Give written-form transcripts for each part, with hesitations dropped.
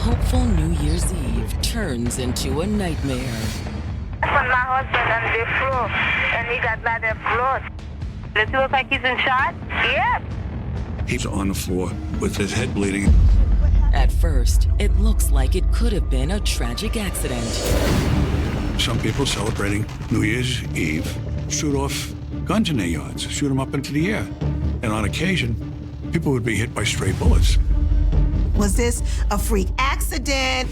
hopeful New Year's Eve turns into a nightmare. I found my husband on the floor, and he got by the blood. Does he look like he's been shot? Yeah. He's on the floor with his head bleeding. At first, it looks like it could have been a tragic accident. Some people celebrating New Year's Eve shoot off guns in their yards, shoot them up into the air. And on occasion, people would be hit by stray bullets. Was this a freak accident?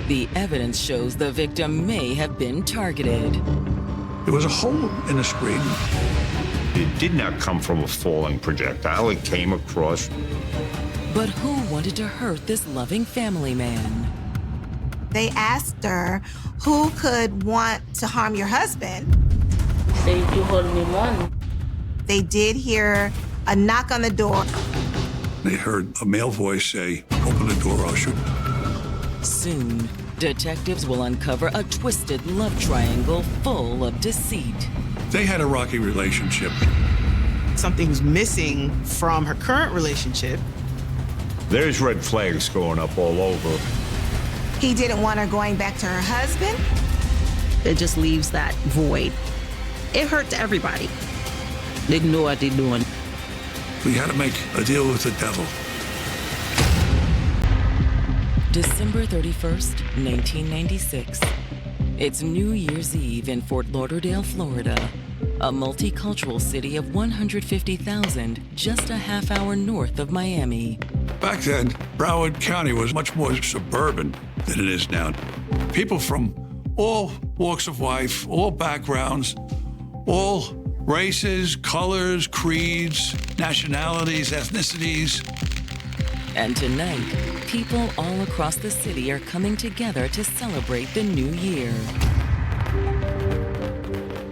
The evidence shows the victim may have been targeted. There was a hole in the screen. It did not come from a falling projectile. It came across. But who wanted to hurt this loving family man? They asked her, who could want to harm your husband? Say you hold me money. They did hear a knock on the door. They heard a male voice say, "Open the door, I'll shoot." Soon, detectives will uncover a twisted love triangle full of deceit. They had a rocky relationship. Something's missing from her current relationship. There's red flags going up all over. He didn't want her going back to her husband. It just leaves that void. It hurt to everybody. Didn't know what they're doing. We had to make a deal with the devil. December 31st, 1996. It's New Year's Eve in Fort Lauderdale, Florida, a multicultural city of 150,000, just a half hour north of Miami. Back then, Broward County was much more suburban than it is now. People from all walks of life, all backgrounds, all races, colors, creeds, nationalities, ethnicities. And tonight, people all across the city are coming together to celebrate the new year.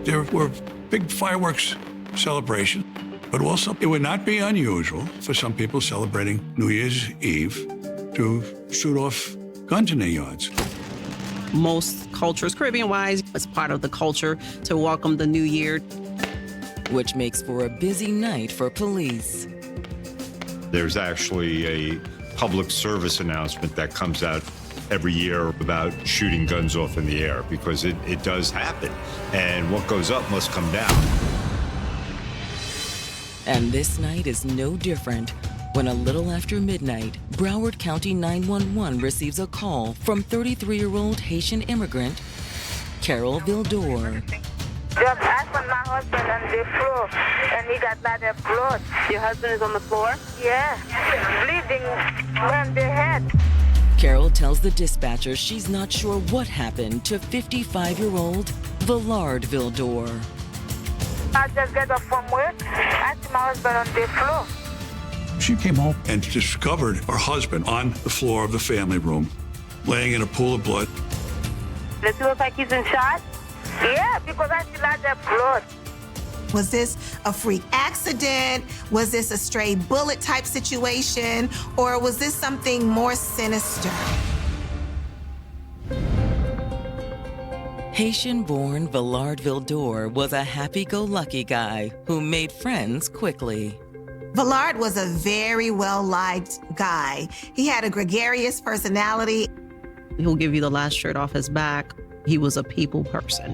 There were big fireworks celebrations, but also it would not be unusual for some people celebrating New Year's Eve to shoot off guns in their yards. Most cultures, Caribbean-wise, it's part of the culture to welcome the new year. Which makes for a busy night for police. There's actually a public service announcement that comes out every year about shooting guns off in the air, because it does happen. And what goes up must come down. And this night is no different. When a little after midnight, Broward County 911 receives a call from 33-year-old Haitian immigrant, Carol Vildor. Just I found my husband on the floor, and he got by the blood. Your husband is on the floor? Yeah, bleeding around the head. Carol tells the dispatcher she's not sure what happened to 55-year-old Villard Vildor. I just got off from work. I see my husband on the floor. She came home and discovered her husband on the floor of the family room, laying in a pool of blood. Does he look like he's been shot? Yeah, because I see lots of blood. Was this a freak accident? Was this a stray bullet type situation? Or was this something more sinister? Haitian-born Villard Vildor was a happy-go-lucky guy who made friends quickly. Villard was a very well-liked guy. He had a gregarious personality. He'll give you the last shirt off his back. He was a people person.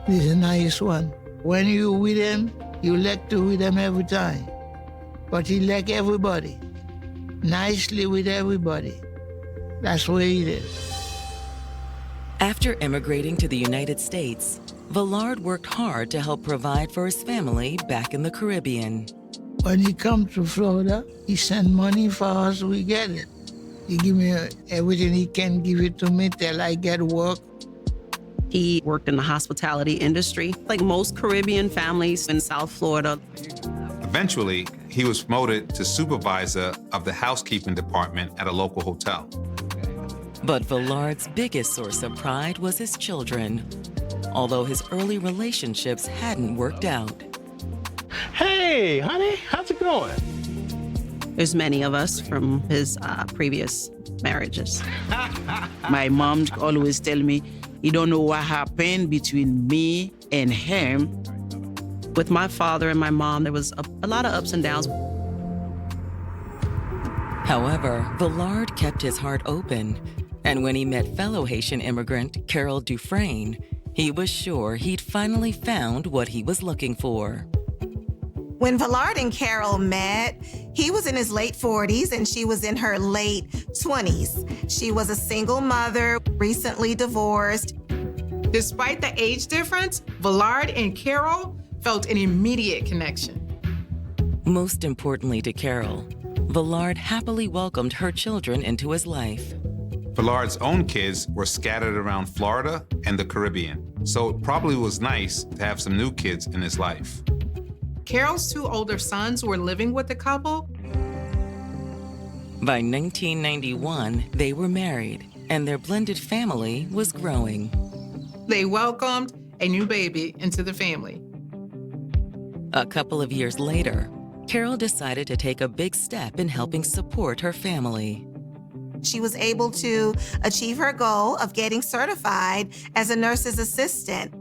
This is a nice one. When you with him, you like to with him every time. But he like everybody. Nicely with everybody. That's where he is. After immigrating to the United States, Villard worked hard to help provide for his family back in the Caribbean. When he come to Florida, he send money for us, we get it. He give me everything he can give it to me till I get work. He worked in the hospitality industry, like most Caribbean families in South Florida. Eventually, he was promoted to supervisor of the housekeeping department at a local hotel. But Villard's biggest source of pride was his children, although his early relationships hadn't worked out. Hey, honey, how's it going? There's many of us from his previous marriages. My mom always tell me, you don't know what happened between me and him. With my father and my mom, there was a lot of ups and downs. However, Villard kept his heart open, and when he met fellow Haitian immigrant Carol Dufresne, he was sure he'd finally found what he was looking for. When Villard and Carol met, he was in his late 40s and she was in her late 20s. She was a single mother, recently divorced. Despite the age difference, Villard and Carol felt an immediate connection. Most importantly to Carol, Villard happily welcomed her children into his life. Villard's own kids were scattered around Florida and the Caribbean, so it probably was nice to have some new kids in his life. Carol's two older sons were living with the couple. By 1991, they were married, and their blended family was growing. They welcomed a new baby into the family. A couple of years later, Carol decided to take a big step in helping support her family. She was able to achieve her goal of getting certified as a nurse's assistant.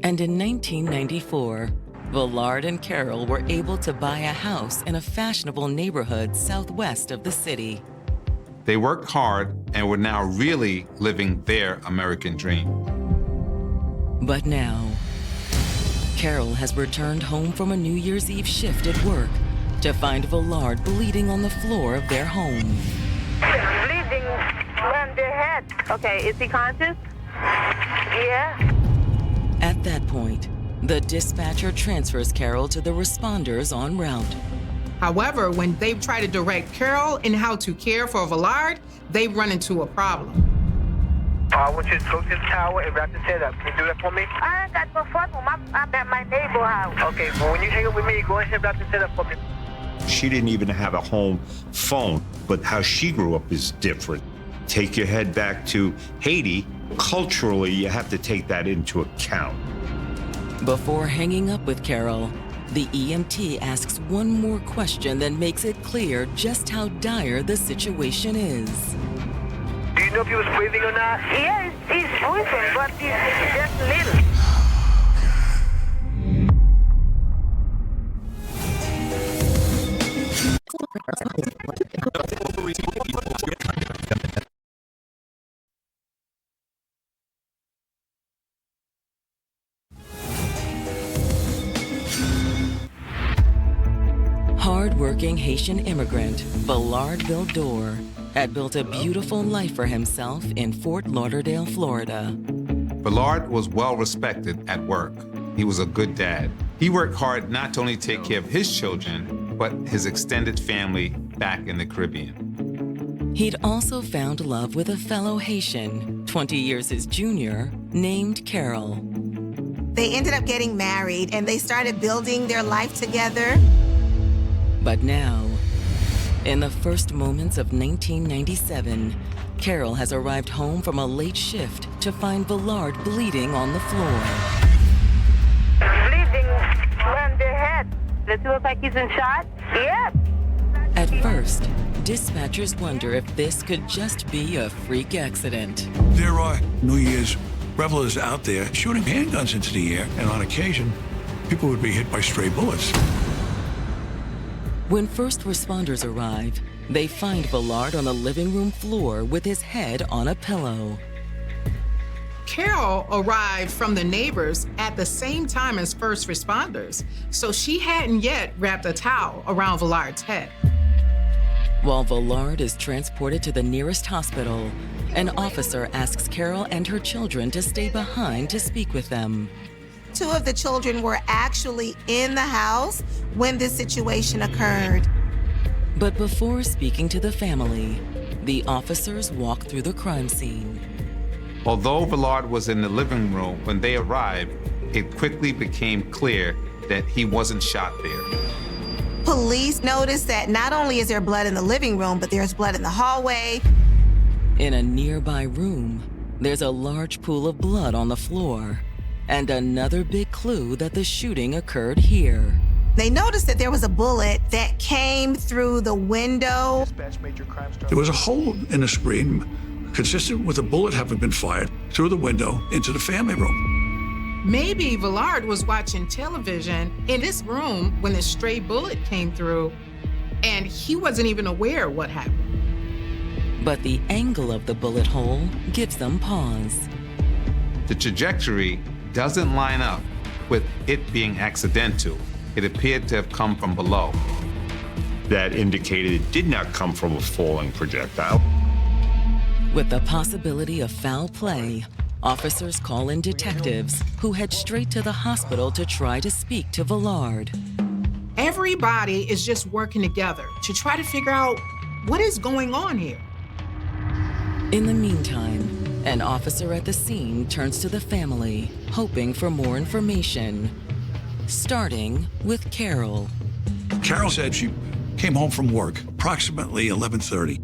And in 1994, Villard and Carol were able to buy a house in a fashionable neighborhood southwest of the city. They worked hard and were now really living their American dream. But now, Carol has returned home from a New Year's Eve shift at work to find Villard bleeding on the floor of their home. Bleeding around the head. Okay, is he conscious? Yeah. At that point, the dispatcher transfers Carol to the responders en route. However, when they try to direct Carol in how to care for Villard, they run into a problem. I want you to go to the tower and wrap this head up. Can you do that for me? I ain't got no phone. I'm at my neighbor's house. Okay, well, when you hang up with me, go ahead and wrap this head up for me. She didn't even have a home phone, but how she grew up is different. Take your head back to Haiti. Culturally, you have to take that into account. Before hanging up with Carol, the EMT asks one more question that makes it clear just how dire the situation is. Do you know if he was breathing or not? Yeah, he's breathing, but he's just little. Hard-working Haitian immigrant Villard Vildor had built a beautiful life for himself in Fort Lauderdale, Florida. Villard was well respected at work. He was a good dad. He worked hard not to only take care of his children, but his extended family back in the Caribbean. He'd also found love with a fellow Haitian, 20 years his junior, named Carol. They ended up getting married and they started building their life together. But now, in the first moments of 1997, Carol has arrived home from a late shift to find Villard bleeding on the floor. Bleeding around the head. Does he look like he's in shock? Yeah. At first, dispatchers wonder if this could just be a freak accident. There are New Year's revelers out there shooting handguns into the air, and on occasion, people would be hit by stray bullets. When first responders arrive, they find Villard on the living room floor with his head on a pillow. Carol arrived from the neighbors at the same time as first responders, so she hadn't yet wrapped a towel around Villard's head. While Villard is transported to the nearest hospital, an officer asks Carol and her children to stay behind to speak with them. Two of the children were actually in the house when this situation occurred. But before speaking to the family, the officers walk through the crime scene. Although Villard was in the living room when they arrived, it quickly became clear that he wasn't shot there. Police noticed that not only is there blood in the living room, but there's blood in the hallway. In a nearby room, there's a large pool of blood on the floor, and another big clue that the shooting occurred here. They noticed that there was a bullet that came through the window. There was a hole in the screen consistent with a bullet having been fired through the window into the family room. Maybe Villard was watching television in this room when a stray bullet came through. and he wasn't even aware what happened. But the angle of the bullet hole gives them pause. The trajectory doesn't line up with it being accidental. It appeared to have come from below. That indicated it did not come from a falling projectile. With the possibility of foul play, officers call in detectives who head straight to the hospital to try to speak to Villard. Everybody is just working together to try to figure out what is going on here. In the meantime, an officer at the scene turns to the family, hoping for more information, starting with Carol. Carol said she came home from work approximately 11:30.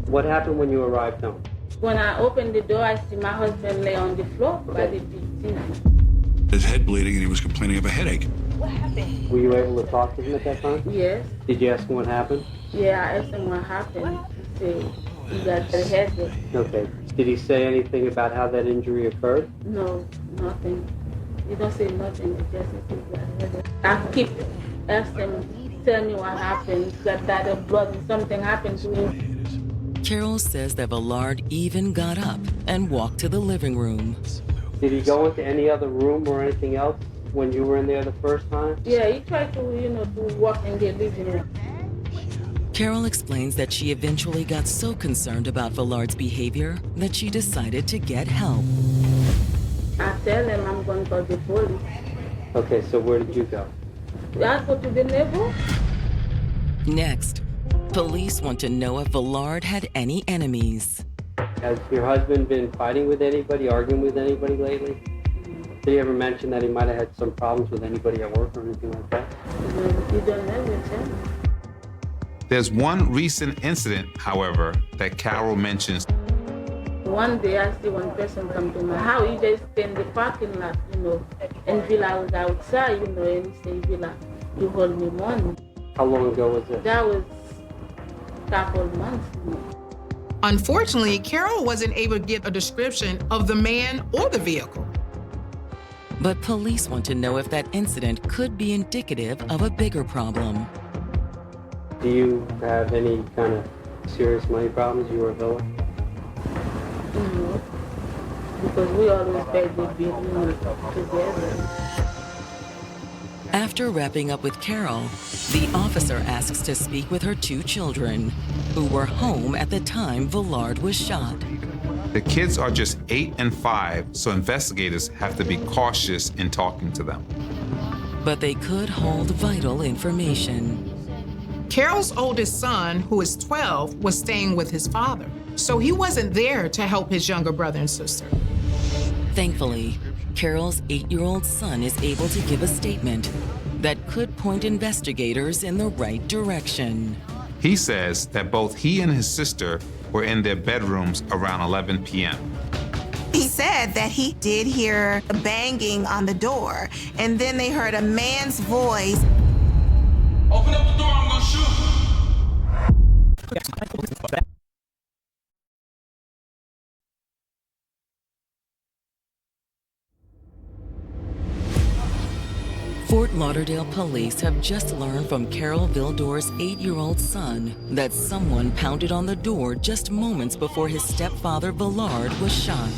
What happened when you arrived home? When I opened the door, I see my husband lay on the floor by the TV. His head bleeding and he was complaining of a headache. What happened? Were you able to talk to him at that time? Yes. Did you ask him what happened? Yeah, I asked him what happened. He said he got a headache. Okay. Did he say anything about how that injury occurred? No, nothing. He don't say nothing. He just says he got a headache. I keep asking him, tell me what happened. He got died of blood and something happened to him. Carol says that Villard even got up and walked to the living room. Did he go into any other room or anything else when you were in there the first time? Yeah, he tried to, to walk in the living room. Carol explains that she eventually got so concerned about Villard's behavior that she decided to get help. I tell him I'm going to call the police. Okay, so where did you go? I go to the neighbor. Next, police want to know if Villard had any enemies. Has your husband been fighting with anybody, arguing with anybody lately? Did he ever mention that he might have had some problems with anybody at work or anything like that? You don't know with him. There's one recent incident, however, that Carol mentions. One day I see one person come to my house. He just stay in the parking lot, and Villa was outside, and he say, Villa, you hold me money. How long ago was it? That was a couple of months. Unfortunately, Carol wasn't able to get a description of the man or the vehicle. But police want to know if that incident could be indicative of a bigger problem. Do you have any kind of serious money problems, you or Villa? No, because we always pay the bill together. After wrapping up with Carol, the officer asks to speak with her two children, who were home at the time Villard was shot. The kids are just 8 and 5, so investigators have to be cautious in talking to them. But they could hold vital information. Carol's oldest son, who is 12, was staying with his father, so he wasn't there to help his younger brother and sister. Thankfully, Carol's 8-year-old son is able to give a statement that could point investigators in the right direction. He says that both he and his sister were in their bedrooms around 11 p.m. He said that he did hear a banging on the door, and then they heard a man's voice. Open up the door, I'm gonna shoot. Fort Lauderdale police have just learned from Carol Vildor's 8-year-old son that someone pounded on the door just moments before his stepfather Villard was shot.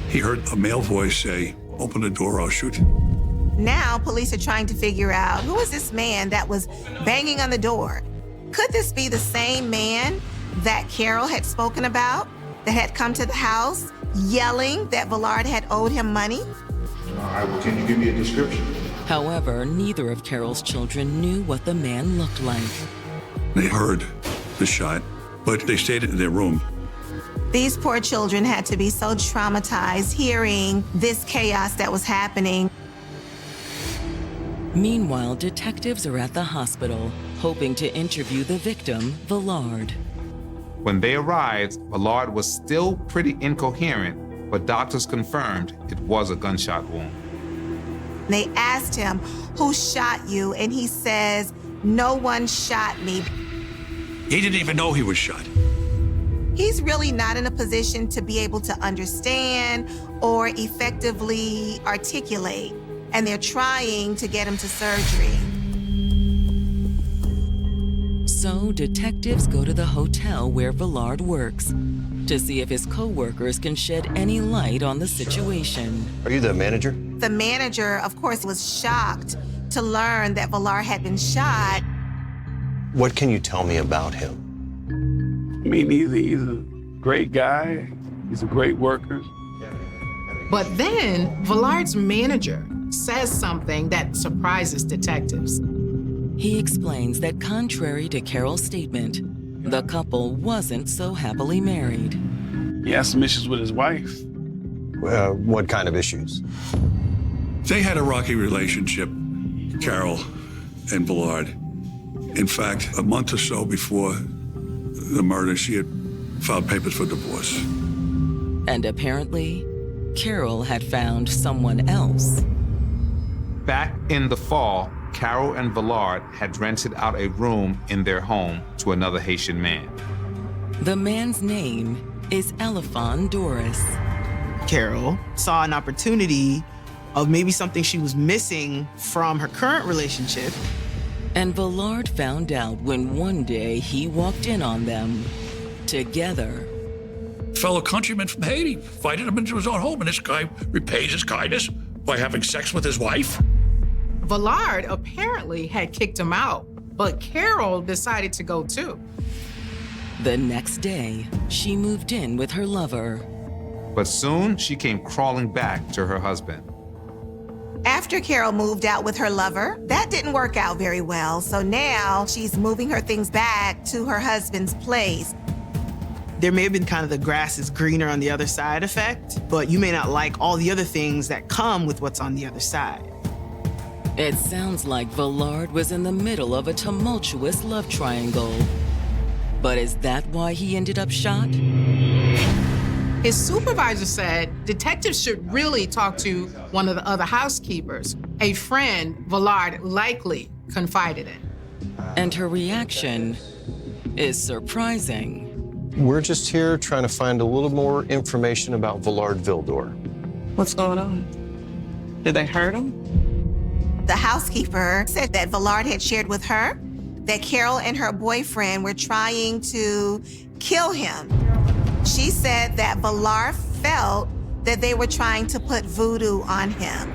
He heard a male voice say, "Open the door, I'll shoot." Now, police are trying to figure out who is this man that was banging on the door. Could this be the same man that Carol had spoken about, that had come to the house yelling that Villard had owed him money? All right, well, can you give me a description? However, neither of Carol's children knew what the man looked like. They heard the shot, but they stayed in their room. These poor children had to be so traumatized hearing this chaos that was happening. Meanwhile, detectives are at the hospital, hoping to interview the victim, Villard. When they arrived, Villard was still pretty incoherent, but doctors confirmed it was a gunshot wound. They asked him, "Who shot you?" And he says, "No one shot me." He didn't even know he was shot. He's really not in a position to be able to understand or effectively articulate, and they're trying to get him to surgery. So detectives go to the hotel where Villard works to see if his co-workers can shed any light on the situation. Are you the manager? The manager, of course, was shocked to learn that Villard had been shot. What can you tell me about him? I mean, he's a great guy. He's a great worker. But then Villard's manager says something that surprises detectives. He explains that contrary to Carol's statement, the couple wasn't so happily married. He had some issues with his wife. What kind of issues? They had a rocky relationship, Carol and Villard. In fact, a month or so before the murder, she had filed papers for divorce. And apparently, Carol had found someone else. Back in the fall, Carol and Villard had rented out a room in their home to another Haitian man. The man's name is Elefon Doris. Carol saw an opportunity of maybe something she was missing from her current relationship. And Villard found out when one day he walked in on them together. Fellow countryman from Haiti invited him into his own home, and this guy repays his kindness by having sex with his wife. Villard apparently had kicked him out, but Carol decided to go too. The next day, she moved in with her lover. But soon she came crawling back to her husband. After Carol moved out with her lover, that didn't work out very well. So now she's moving her things back to her husband's place. There may have been kind of the grass is greener on the other side effect, but you may not like all the other things that come with what's on the other side. It sounds like Villard was in the middle of a tumultuous love triangle. But is that why he ended up shot? His supervisor said detectives should really talk to one of the other housekeepers, a friend Villard likely confided in. And her reaction is surprising. We're just here trying to find a little more information about Villard Vildor. What's going on? Did they hurt him? The housekeeper said that Villard had shared with her that Carol and her boyfriend were trying to kill him. She said that Villard felt that they were trying to put voodoo on him.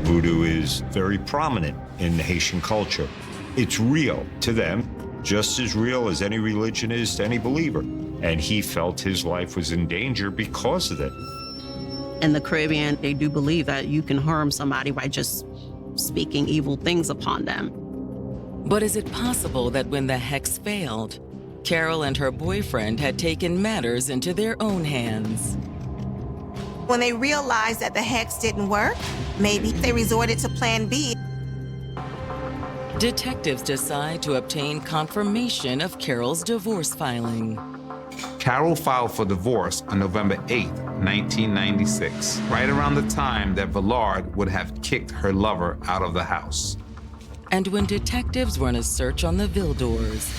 Voodoo is very prominent in the Haitian culture. It's real to them, just as real as any religion is to any believer. And he felt his life was in danger because of it. In the Caribbean, they do believe that you can harm somebody by just speaking evil things upon them. But is it possible that when the hex failed, Carol and her boyfriend had taken matters into their own hands? When they realized that the hex didn't work, maybe they resorted to Plan B. Detectives decide to obtain confirmation of Carol's divorce filing. Carol filed for divorce on November 8, 1996, right around the time that Villard would have kicked her lover out of the house. And when detectives run a search on the Vildors,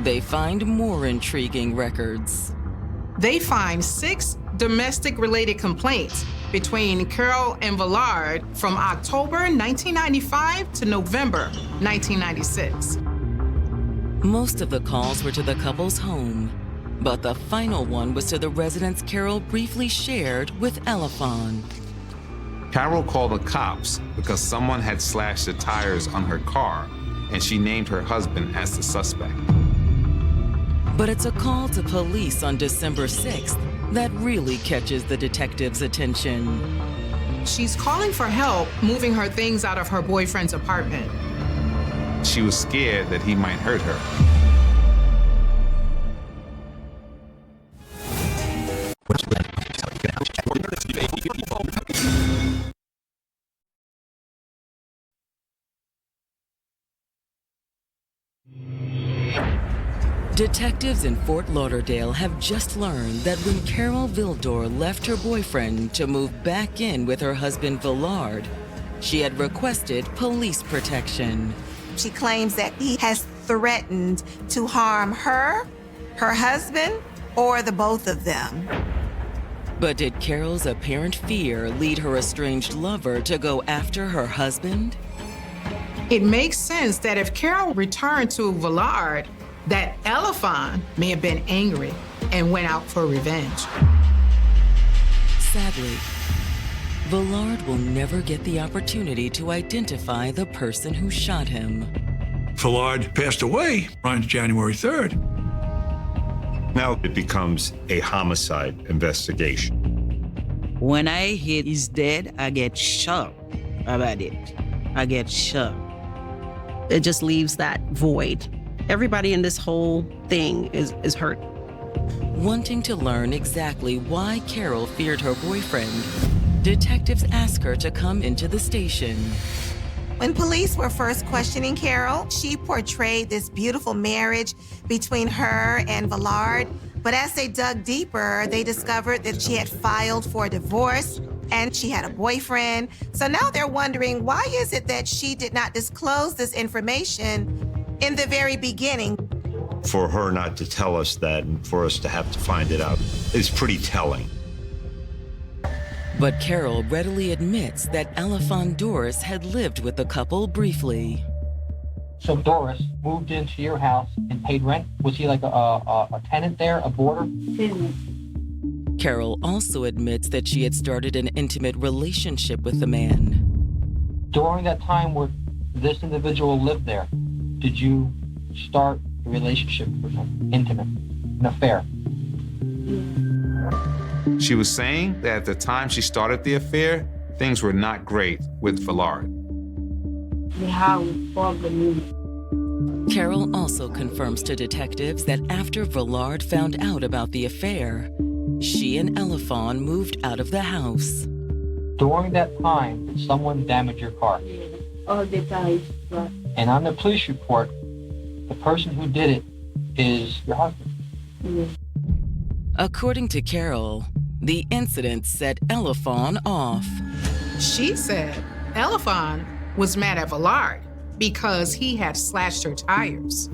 they find more intriguing records. They find 6 domestic-related complaints between Carol and Villard from October 1995 to November 1996. Most of the calls were to the couple's home, but the final one was to the residence Carol briefly shared with Elefon. Carol called the cops because someone had slashed the tires on her car, and she named her husband as the suspect. But it's a call to police on December 6th that really catches the detective's attention. She's calling for help moving her things out of her boyfriend's apartment. She was scared that he might hurt her. Detectives in Fort Lauderdale have just learned that when Carol Vildor left her boyfriend to move back in with her husband Villard, she had requested police protection. She claims that he has threatened to harm her, her husband, or the both of them. But did Carol's apparent fear lead her estranged lover to go after her husband? It makes sense that if Carol returned to Villard, that Elefon may have been angry and went out for revenge. Sadly, Villard will never get the opportunity to identify the person who shot him. Villard passed away on January 3rd. Now it becomes a homicide investigation. When I hear he's dead, I get shocked about it. I get shocked. It just leaves that void. Everybody in this whole thing is hurt. Wanting to learn exactly why Carol feared her boyfriend, detectives ask her to come into the station. When police were first questioning Carol, she portrayed this beautiful marriage between her and Villard. But as they dug deeper, they discovered that she had filed for a divorce and she had a boyfriend. So now they're wondering, why is it that she did not disclose this information in the very beginning? For her not to tell us that and for us to have to find it out is pretty telling. But Carol readily admits that Elefon Doris had lived with the couple briefly. So Doris moved into your house and paid rent? Was he like a tenant there, a boarder? Carol also admits that she had started an intimate relationship with the man. During that time where this individual lived there, did you start a relationship with him? Intimate, an affair? She was saying that at the time she started the affair, things were not great with Villard. We have a problem. Carol also confirms to detectives that after Villard found out about the affair, she and Elefon moved out of the house. During that time, did someone damage your car? Yeah, all the time. And on the police report, the person who did it is your husband? Yeah. According to Carol, the incident set Elefon off. She said Elefon was mad at Villard because he had slashed her tires.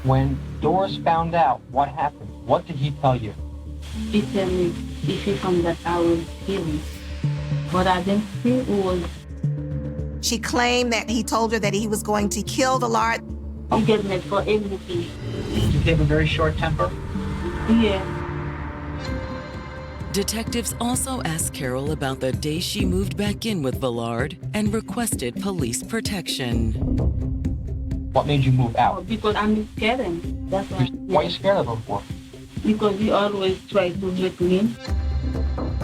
When Doris found out what happened, what did he tell you? He told me if he found that I was killing. But I didn't think it was. She claimed that he told her that he was going to kill Villard. I'm getting it for everything. Did he have a very short temper? Yeah. Detectives also asked Carol about the day she moved back in with Villard and requested police protection. What made you move out? Because I'm scared of him. That's why. Why are you scared of him for? Because he always tries to hurt me.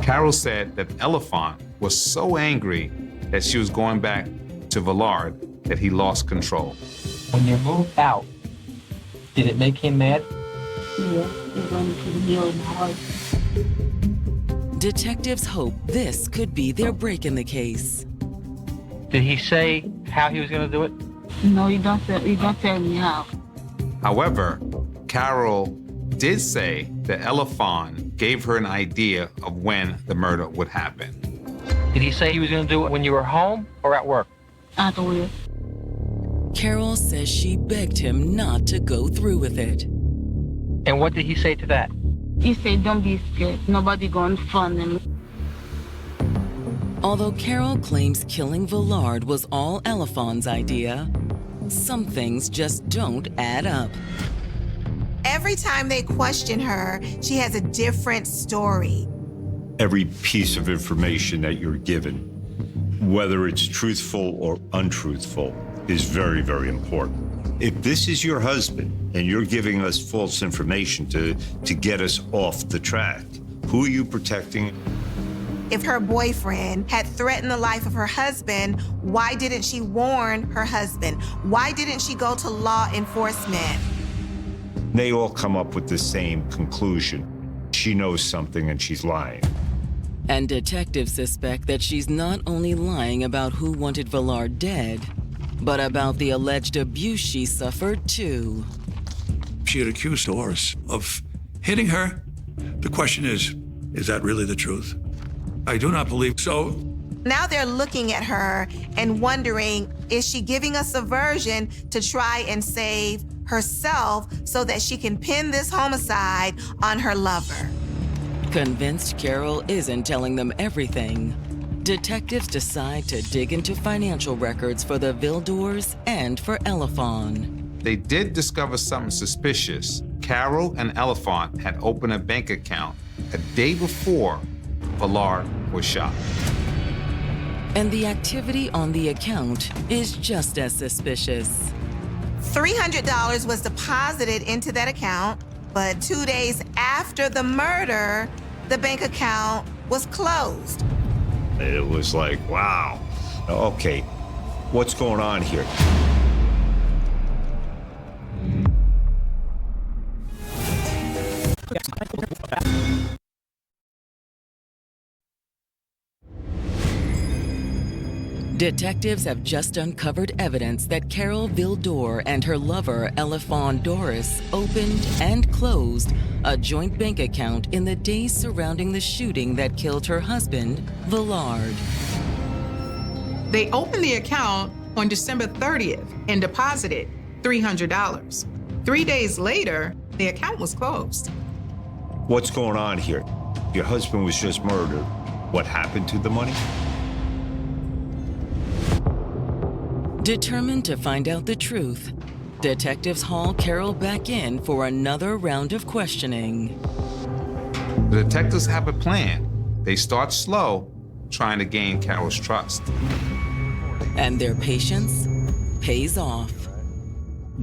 Carol said that Elefon was so angry that she was going back to Villard that he lost control. When you moved out, did it make him mad? Yeah, it's going to heal my heart. Detectives hope this could be their break in the case. Did he say how he was going to do it? No, he don't tell me how. However, Carol did say that Elefon gave her an idea of when the murder would happen. Did he say he was going to do it when you were home or at work? At work. Carol says she begged him not to go through with it. And what did he say to that? He said, don't be scared. Nobody gonna fund him. Although Carol claims killing Villard was all Elefon's idea, some things just don't add up. Every time they question her, she has a different story. Every piece of information that you're given, whether it's truthful or untruthful, is very, very important. If this is your husband and you're giving us false information to get us off the track, who are you protecting? If her boyfriend had threatened the life of her husband, why didn't she warn her husband? Why didn't she go to law enforcement? They all come up with the same conclusion. She knows something and she's lying. And detectives suspect that she's not only lying about who wanted Villard dead, but about the alleged abuse she suffered too. She had accused Doris of hitting her. The question is that really the truth? I do not believe so. Now they're looking at her and wondering, is she giving us a version to try and save herself so that she can pin this homicide on her lover? Convinced Carol isn't telling them everything, Detectives decide to dig into financial records for the Vildors and for Elefon. They did discover something suspicious. Carol and Elefant had opened a bank account a day before Villard was shot. And the activity on the account is just as suspicious. $300 was deposited into that account, but 2 days after the murder, the bank account was closed. It was like, wow. Okay, what's going on here? Detectives have just uncovered evidence that Carol Vildor and her lover, Elefon Doris, opened and closed a joint bank account in the days surrounding the shooting that killed her husband, Villard. They opened the account on December 30th and deposited $300. 3 days later, the account was closed. What's going on here? Your husband was just murdered. What happened to the money? Determined to find out the truth, detectives haul Carol back in for another round of questioning. The detectives have a plan. They start slow, trying to gain Carol's trust. And their patience pays off.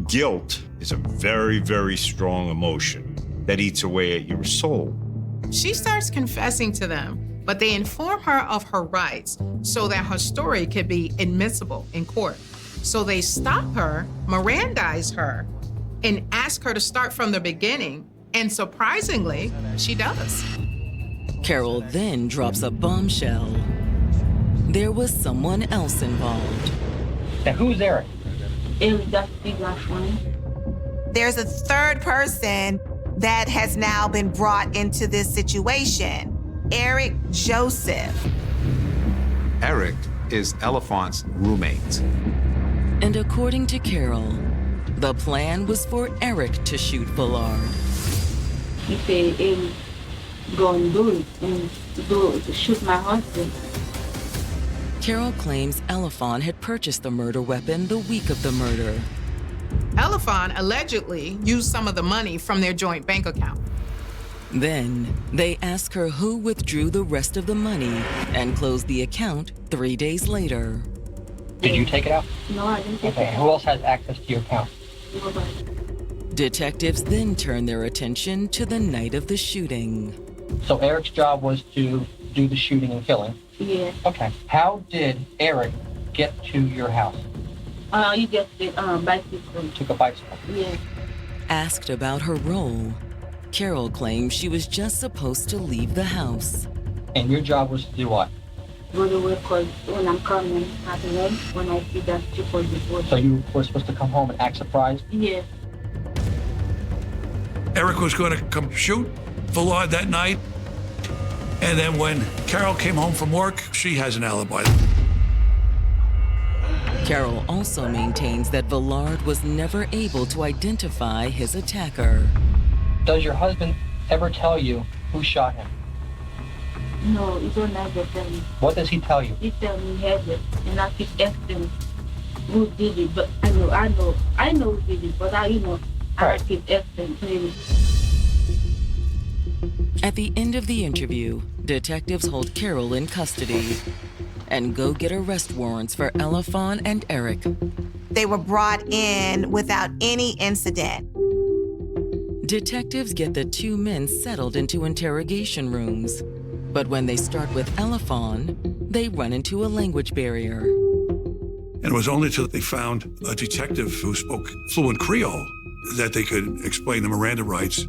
Guilt is a very, very strong emotion that eats away at your soul. She starts confessing to them, but they inform her of her rights so that her story could be admissible in court. So they stop her, Mirandize her, and ask her to start from the beginning. And surprisingly, she does. Carol then drops a bombshell. There was someone else involved. Now, who's Eric? There's a third person that has now been brought into this situation, Eric Joseph. Eric is Elefant's roommate. And according to Carol, the plan was for Eric to shoot Villard. He said, "Hey, go and do it, and to shoot my husband." Carol claims Elefon had purchased the murder weapon the week of the murder. Elefant allegedly used some of the money from their joint bank account. Then they ask her who withdrew the rest of the money and closed the account 3 days later. Did you take it out? No, I didn't take it Okay, out. who else has access to your account? Nobody. Detectives then turn their attention to the night of the shooting. So Eric's job was to do the shooting and killing. Yeah. Okay. How did Eric get to your house? You just did bicycle. Took a bicycle. Yeah. Asked about her role, Carol claims she was just supposed to leave the house. And your job was to do what? Go to work, cause when I'm coming at home, when I see that people before. So you were supposed to come home and act surprised? Yeah. Eric was going to come shoot Villard that night. And then when Carol came home from work, she has an alibi. Carol also maintains that Villard was never able to identify his attacker. Does your husband ever tell you who shot him? No, he don't ever tell me. What does he tell you? He tell me he had it, and I keep asking who did it, but I know who did it, but I keep asking him. At the end of the interview, detectives hold Carol in custody and go get arrest warrants for Elefon and Eric. They were brought in without any incident. Detectives get the two men settled into interrogation rooms. But when they start with Elefon, they run into a language barrier. And it was only until they found a detective who spoke fluent Creole that they could explain the Miranda rights.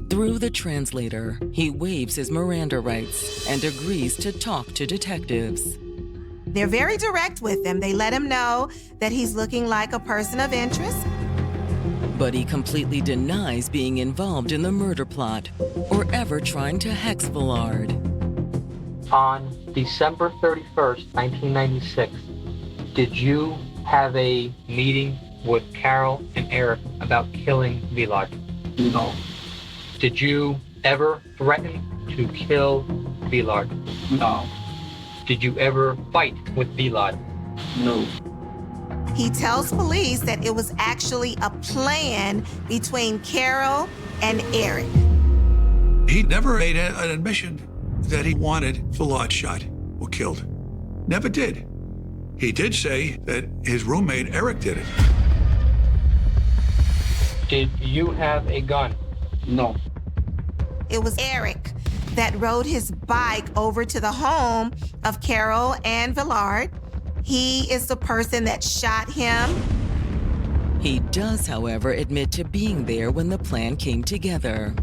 Through the translator, he waives his Miranda rights and agrees to talk to detectives. They're very direct with him. They let him know that he's looking like a person of interest. But he completely denies being involved in the murder plot or ever trying to hex Villard. On December 31st, 1996, did you have a meeting with Carol and Eric about killing Villard? No. Did you ever threaten to kill Villard? No. Did you ever fight with Vilad? No. He tells police that it was actually a plan between Carol and Eric. He never made an admission that he wanted Vilad shot or killed. Never did. He did say that his roommate, Eric, did it. Did you have a gun? No. It was Eric that rode his bike over to the home of Carol and Vilard. He is the person that shot him. He does, however, admit to being there when the plan came together.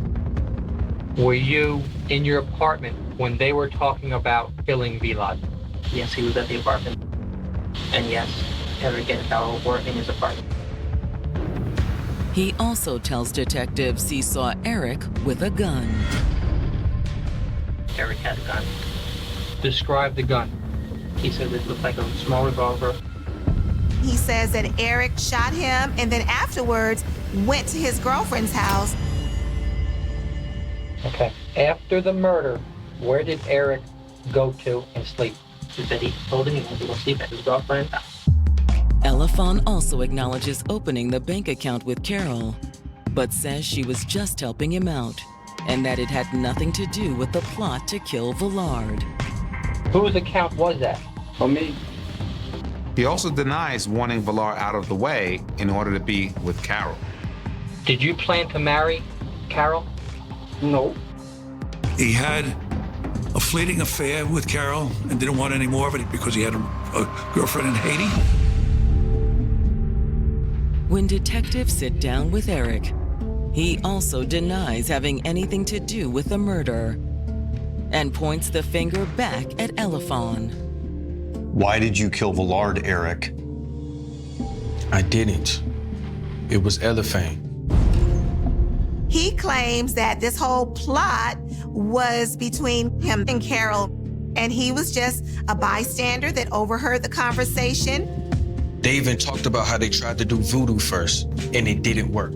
Were you in your apartment when they were talking about killing Vilad? Yes, he was at the apartment. And yes, Eric and Carol were in his apartment. He also tells detectives he saw Eric with a gun. Eric had a gun. Describe the gun. He said it looked like a small revolver. He says that Eric shot him and then afterwards went to his girlfriend's house. Okay. After the murder, where did Eric go to and sleep? He said he told him he wanted to go sleep at his girlfriend's house. Elefon also acknowledges opening the bank account with Carol, but says she was just helping him out and that it had nothing to do with the plot to kill Vilard. Whose account was that? For me. He also denies wanting Vilard out of the way in order to be with Carol. Did you plan to marry Carol? No. He had a fleeting affair with Carol and didn't want any more of it because he had a girlfriend in Haiti. When detectives sit down with Eric, he also denies having anything to do with the murder and points the finger back at Elefon. Why did you kill Vilard, Eric? I didn't. It was Elefane. He claims that this whole plot was between him and Carol, and he was just a bystander that overheard the conversation. They even talked about how they tried to do voodoo first, and it didn't work.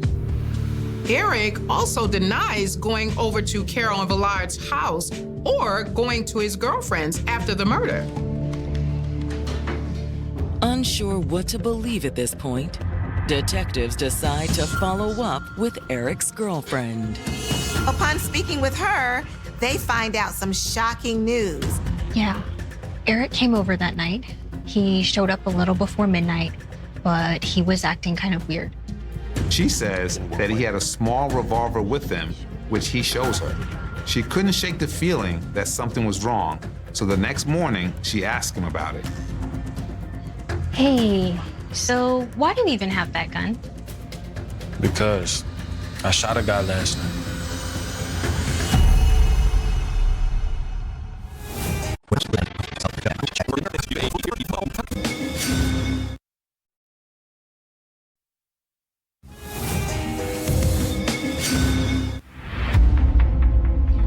Eric also denies going over to Carol and Villard's house or going to his girlfriend's after the murder. Unsure what to believe at this point, detectives decide to follow up with Eric's girlfriend. Upon speaking with her, they find out some shocking news. Yeah, Eric came over that night. He showed up a little before midnight, but he was acting kind of weird. She says that he had a small revolver with him, which he shows her. She couldn't shake the feeling that something was wrong, so the next morning, she asked him about it. Hey, so why do you even have that gun? Because I shot a guy last night.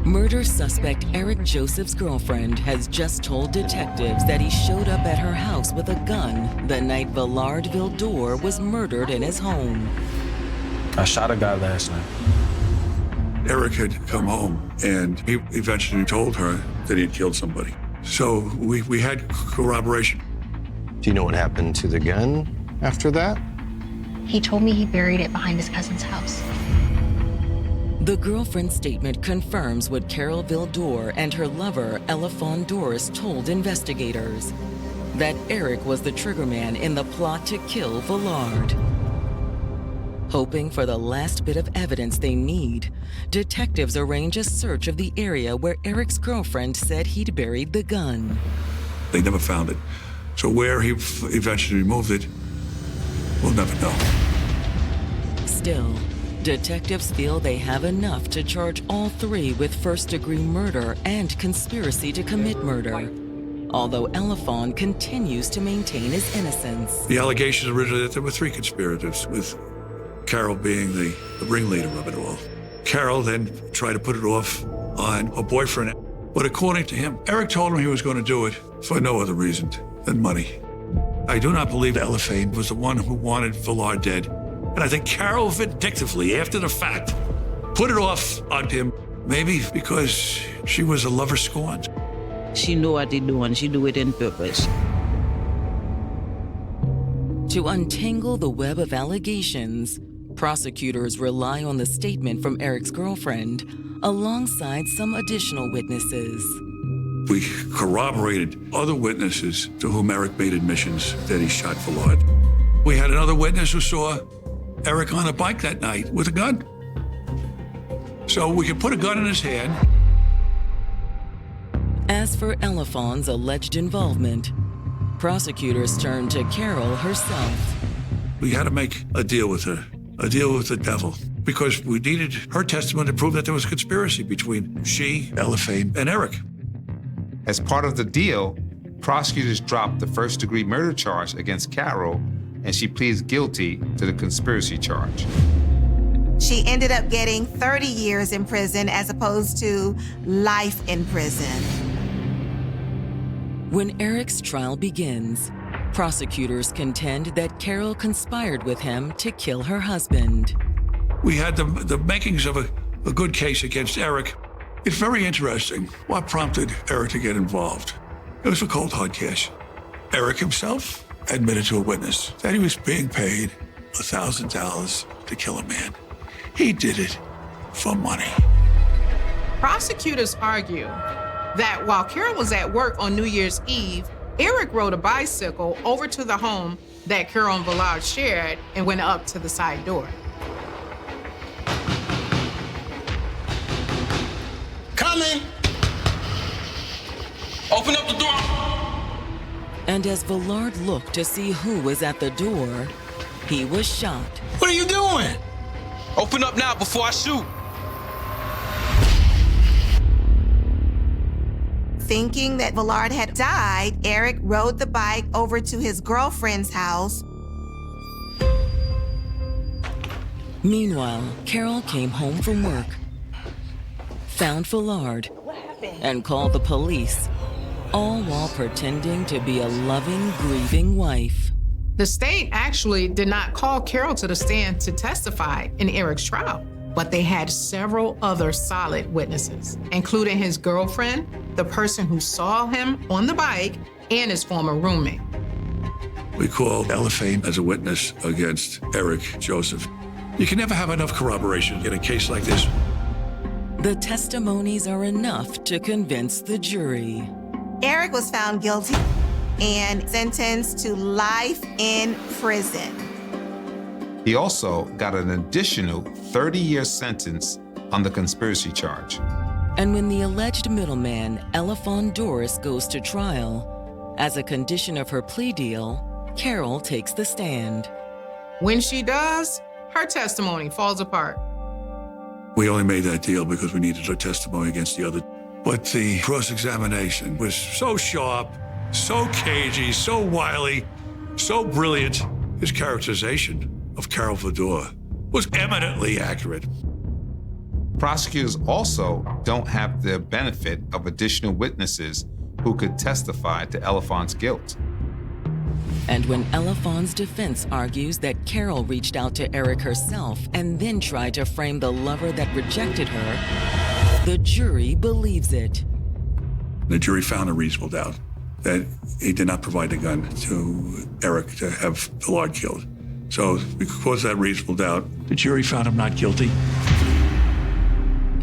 Murder suspect Eric Joseph's girlfriend has just told detectives that he showed up at her house with a gun the night Vilard Vildor was murdered in his home. I shot a guy last night. Eric had come home and he eventually told her that he had killed somebody. So we had corroboration. Do you know what happened to the gun after that? He told me he buried it behind his cousin's house. The girlfriend's statement confirms what Carol Vildor and her lover, Elefon Doris, told investigators, that Eric was the triggerman in the plot to kill Vilard. Hoping for the last bit of evidence they need, detectives arrange a search of the area where Eric's girlfriend said he'd buried the gun. They never found it. So where he eventually removed it, we'll never know. Still, detectives feel they have enough to charge all three with first-degree murder and conspiracy to commit murder, although Elefon continues to maintain his innocence. The allegations originally that there were three conspirators, with Carol being the ringleader of it all. Carol then tried to put it off on her boyfriend, but according to him, Eric told him he was going to do it for no other reason than money. I do not believe Elefane was the one who wanted Vilard dead. And I think Carol vindictively, after the fact, put it off on him, maybe because she was a lover scorned. She knew what she do, and she do it in purpose. To untangle the web of allegations, prosecutors rely on the statement from Eric's girlfriend alongside some additional witnesses. We corroborated other witnesses to whom Eric made admissions that he shot Villard. We had another witness who saw Eric on a bike that night with a gun. So we could put a gun in his hand. As for Elephant's alleged involvement, prosecutors turned to Carol herself. We had to make a deal with her, a deal with the devil, because we needed her testimony to prove that there was a conspiracy between she, Elephant, and Eric. As part of the deal, prosecutors dropped the first-degree murder charge against Carol, and she pleads guilty to the conspiracy charge. She ended up getting 30 years in prison as opposed to life in prison. When Eric's trial begins, prosecutors contend that Carol conspired with him to kill her husband. We had the makings of a good case against Eric. It's very interesting what prompted Eric to get involved. It was for cold hard cash. Eric himself admitted to a witness that he was being paid $1,000 to kill a man. He did it for money. Prosecutors argue that while Carol was at work on New Year's Eve, Eric rode a bicycle over to the home that Carol and Villard shared and went up to the side door. Coming! Open up the door! And as Villard looked to see who was at the door, he was shot. What are you doing? Open up now before I shoot. Thinking that Villard had died, Eric rode the bike over to his girlfriend's house. Meanwhile, Carol came home from work, found Villard, and called the police, all while pretending to be a loving, grieving wife. The state actually did not call Carol to the stand to testify in Eric's trial, but they had several other solid witnesses, including his girlfriend, the person who saw him on the bike, and his former roommate. We called Elephant as a witness against Eric Joseph. You can never have enough corroboration in a case like this. The testimonies are enough to convince the jury. Eric was found guilty and sentenced to life in prison. He also got an additional 30-year sentence on the conspiracy charge. And when the alleged middleman, Elephant Doris, goes to trial, as a condition of her plea deal, Carol takes the stand. When she does, her testimony falls apart. We only made that deal because we needed her testimony against the other. But the cross-examination was so sharp, so cagey, so wily, so brilliant. His characterization of Carol Vidor was eminently accurate. Prosecutors also don't have the benefit of additional witnesses who could testify to Elephant's guilt. And when Elephant's defense argues that Carol reached out to Eric herself and then tried to frame the lover that rejected her, the jury believes it. The jury found a reasonable doubt that he did not provide the gun to Eric to have Villard killed. So because of that reasonable doubt, the jury found him not guilty.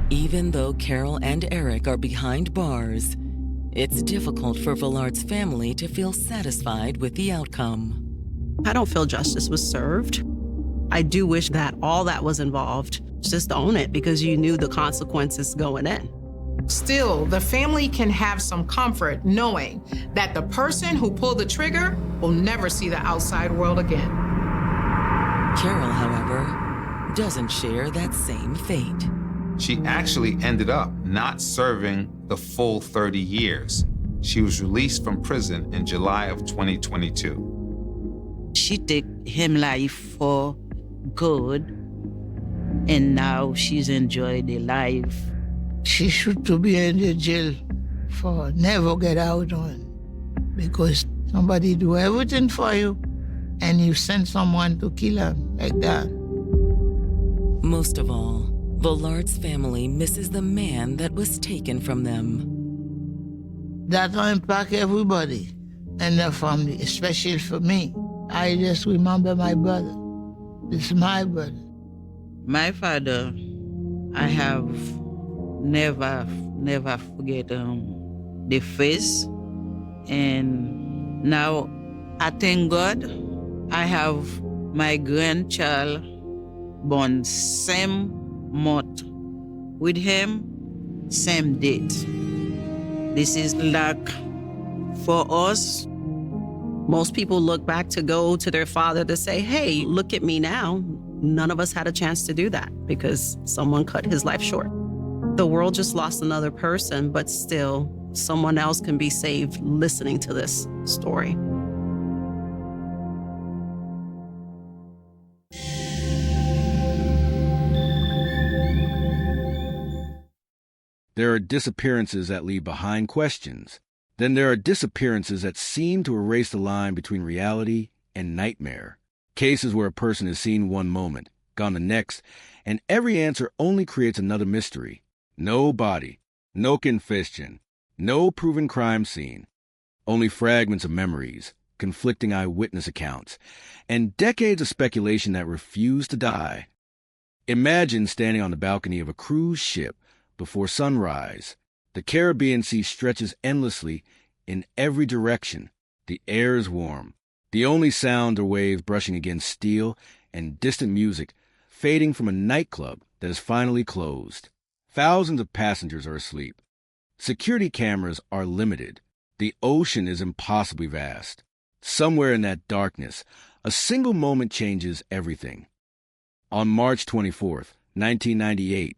Even though Carol and Eric are behind bars, it's difficult for Villard's family to feel satisfied with the outcome. I don't feel justice was served. I do wish that all that was involved, just own it because you knew the consequences going in. Still, the family can have some comfort knowing that the person who pulled the trigger will never see the outside world again. Carol, however, doesn't share that same fate. She actually ended up not serving the full 30 years. She was released from prison in July of 2022. She took him life for good, and now she's enjoyed the life. She should to be in the jail for never get out on, because somebody do everything for you, and you send someone to kill him like that. Most of all, Villard's family misses the man that was taken from them. That will impact everybody in the family, especially for me. I just remember my brother. This is my brother. My father, I have never forget the face. And now I thank God I have my grandchild born same month with him, same date. This is luck for us. Most people look back to go to their father to say, hey, look at me now. None of us had a chance to do that because someone cut his life short. The world just lost another person, but still, someone else can be saved listening to this story. There are disappearances that leave behind questions. Then there are disappearances that seem to erase the line between reality and nightmare. Cases where a person is seen one moment, gone the next, and every answer only creates another mystery. No body, no confession, no proven crime scene, only fragments of memories, conflicting eyewitness accounts, and decades of speculation that refuse to die. Imagine standing on the balcony of a cruise ship before sunrise. The Caribbean Sea stretches endlessly in every direction. The air is warm. The only sound are waves brushing against steel and distant music fading from a nightclub that is finally closed. Thousands of passengers are asleep. Security cameras are limited. The ocean is impossibly vast. Somewhere in that darkness, a single moment changes everything. On March 24th, 1998,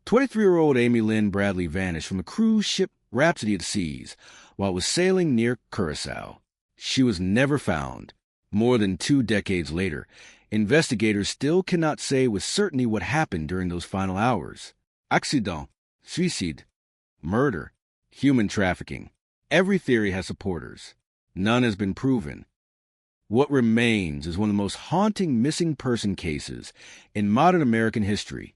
23-year-old Amy Lynn Bradley vanished from the cruise ship Rhapsody of the Seas while it was sailing near Curacao. She was never found. More than 2 decades later, investigators still cannot say with certainty what happened during those final hours. Accident, suicide, murder, human trafficking. Every theory has supporters. None has been proven. What remains is one of the most haunting missing person cases in modern American history.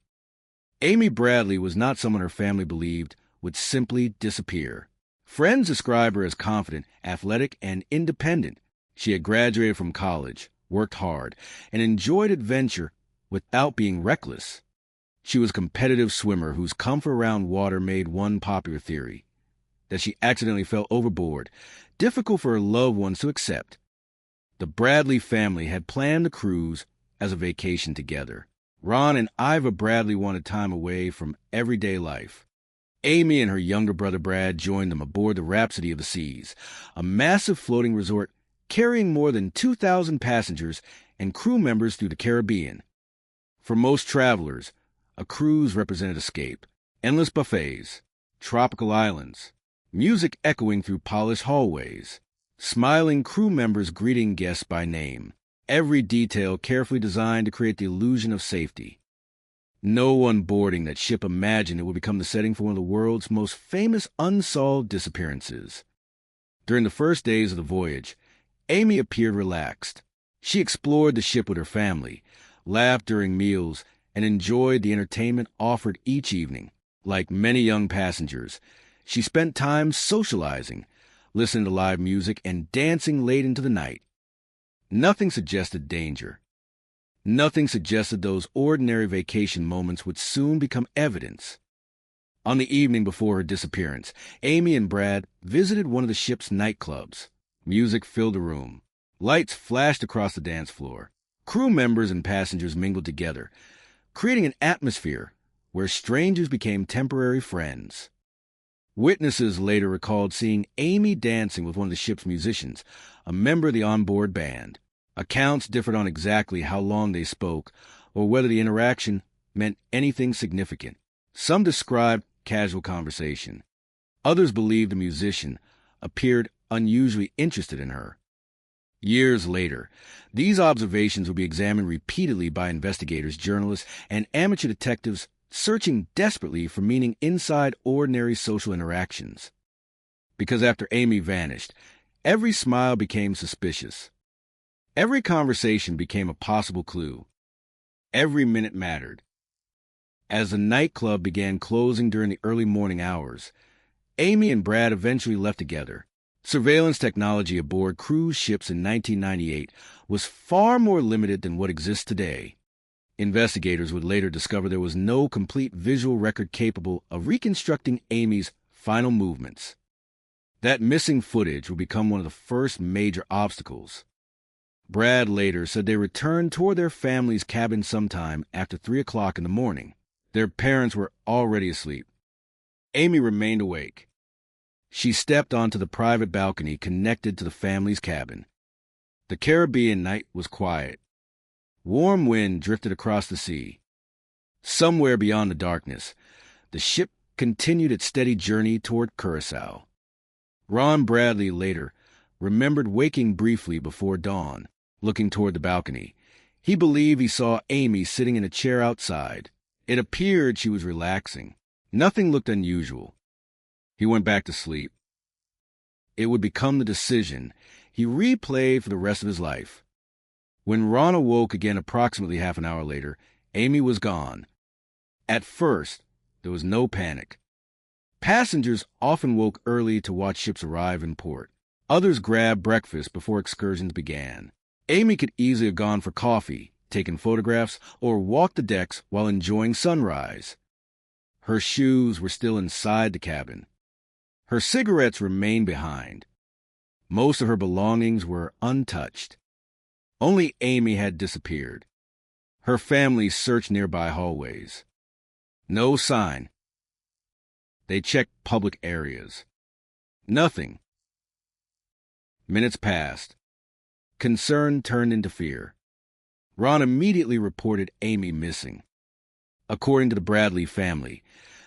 Amy Bradley was not someone her family believed would simply disappear. Friends describe her as confident, athletic, and independent. She had graduated from college, worked hard, and enjoyed adventure without being reckless. She was a competitive swimmer whose comfort around water made one popular theory, that she accidentally fell overboard, difficult for her loved ones to accept. The Bradley family had planned the cruise as a vacation together. Ron and Iva Bradley wanted time away from everyday life. Amy and her younger brother Brad joined them aboard the Rhapsody of the Seas, a massive floating resort carrying more than 2,000 passengers and crew members through the Caribbean. For most travelers, a cruise represented escape. Endless buffets, tropical islands, music echoing through polished hallways, smiling crew members greeting guests by name. Every detail carefully designed to create the illusion of safety. No one boarding that ship imagined it would become the setting for one of the world's most famous unsolved disappearances. During the first days of the voyage, Amy appeared relaxed. She explored the ship with her family, laughed during meals, and enjoyed the entertainment offered each evening. Like many young passengers, she spent time socializing, listening to live music, and dancing late into the night. Nothing suggested danger. Nothing suggested those ordinary vacation moments would soon become evidence. On the evening before her disappearance, Amy and Brad visited one of the ship's nightclubs. Music filled the room. Lights flashed across the dance floor. Crew members and passengers mingled together, creating an atmosphere where strangers became temporary friends. Witnesses later recalled seeing Amy dancing with one of the ship's musicians, a member of the onboard band. Accounts differed on exactly how long they spoke or whether the interaction meant anything significant. Some described casual conversation. Others believed the musician appeared unusually interested in her. Years later, these observations would be examined repeatedly by investigators, journalists, and amateur detectives searching desperately for meaning inside ordinary social interactions. Because after Amy vanished, every smile became suspicious. Every conversation became a possible clue. Every minute mattered. As the nightclub began closing during the early morning hours, Amy and Brad eventually left together. Surveillance technology aboard cruise ships in 1998 was far more limited than what exists today. Investigators would later discover there was no complete visual record capable of reconstructing Amy's final movements. That missing footage would become one of the first major obstacles. Brad later said they returned toward their family's cabin sometime after 3 o'clock in the morning. Their parents were already asleep. Amy remained awake. She stepped onto the private balcony connected to the family's cabin. The Caribbean night was quiet. Warm wind drifted across the sea. Somewhere beyond the darkness, the ship continued its steady journey toward Curacao. Ron Bradley later remembered waking briefly before dawn, looking toward the balcony. He believed he saw Amy sitting in a chair outside. It appeared she was relaxing. Nothing looked unusual. He went back to sleep. It would become the decision he replayed for the rest of his life. When Ron awoke again approximately half an hour later, Amy was gone. At first, there was no panic. Passengers often woke early to watch ships arrive in port. Others grabbed breakfast before excursions began. Amy could easily have gone for coffee, taken photographs, or walked the decks while enjoying sunrise. Her shoes were still inside the cabin. Her cigarettes remained behind. Most of her belongings were untouched. Only Amy had disappeared. Her family searched nearby hallways. No sign. They checked public areas. Nothing. Minutes passed. Concern turned into fear. Ron immediately reported Amy missing. According to the Bradley family,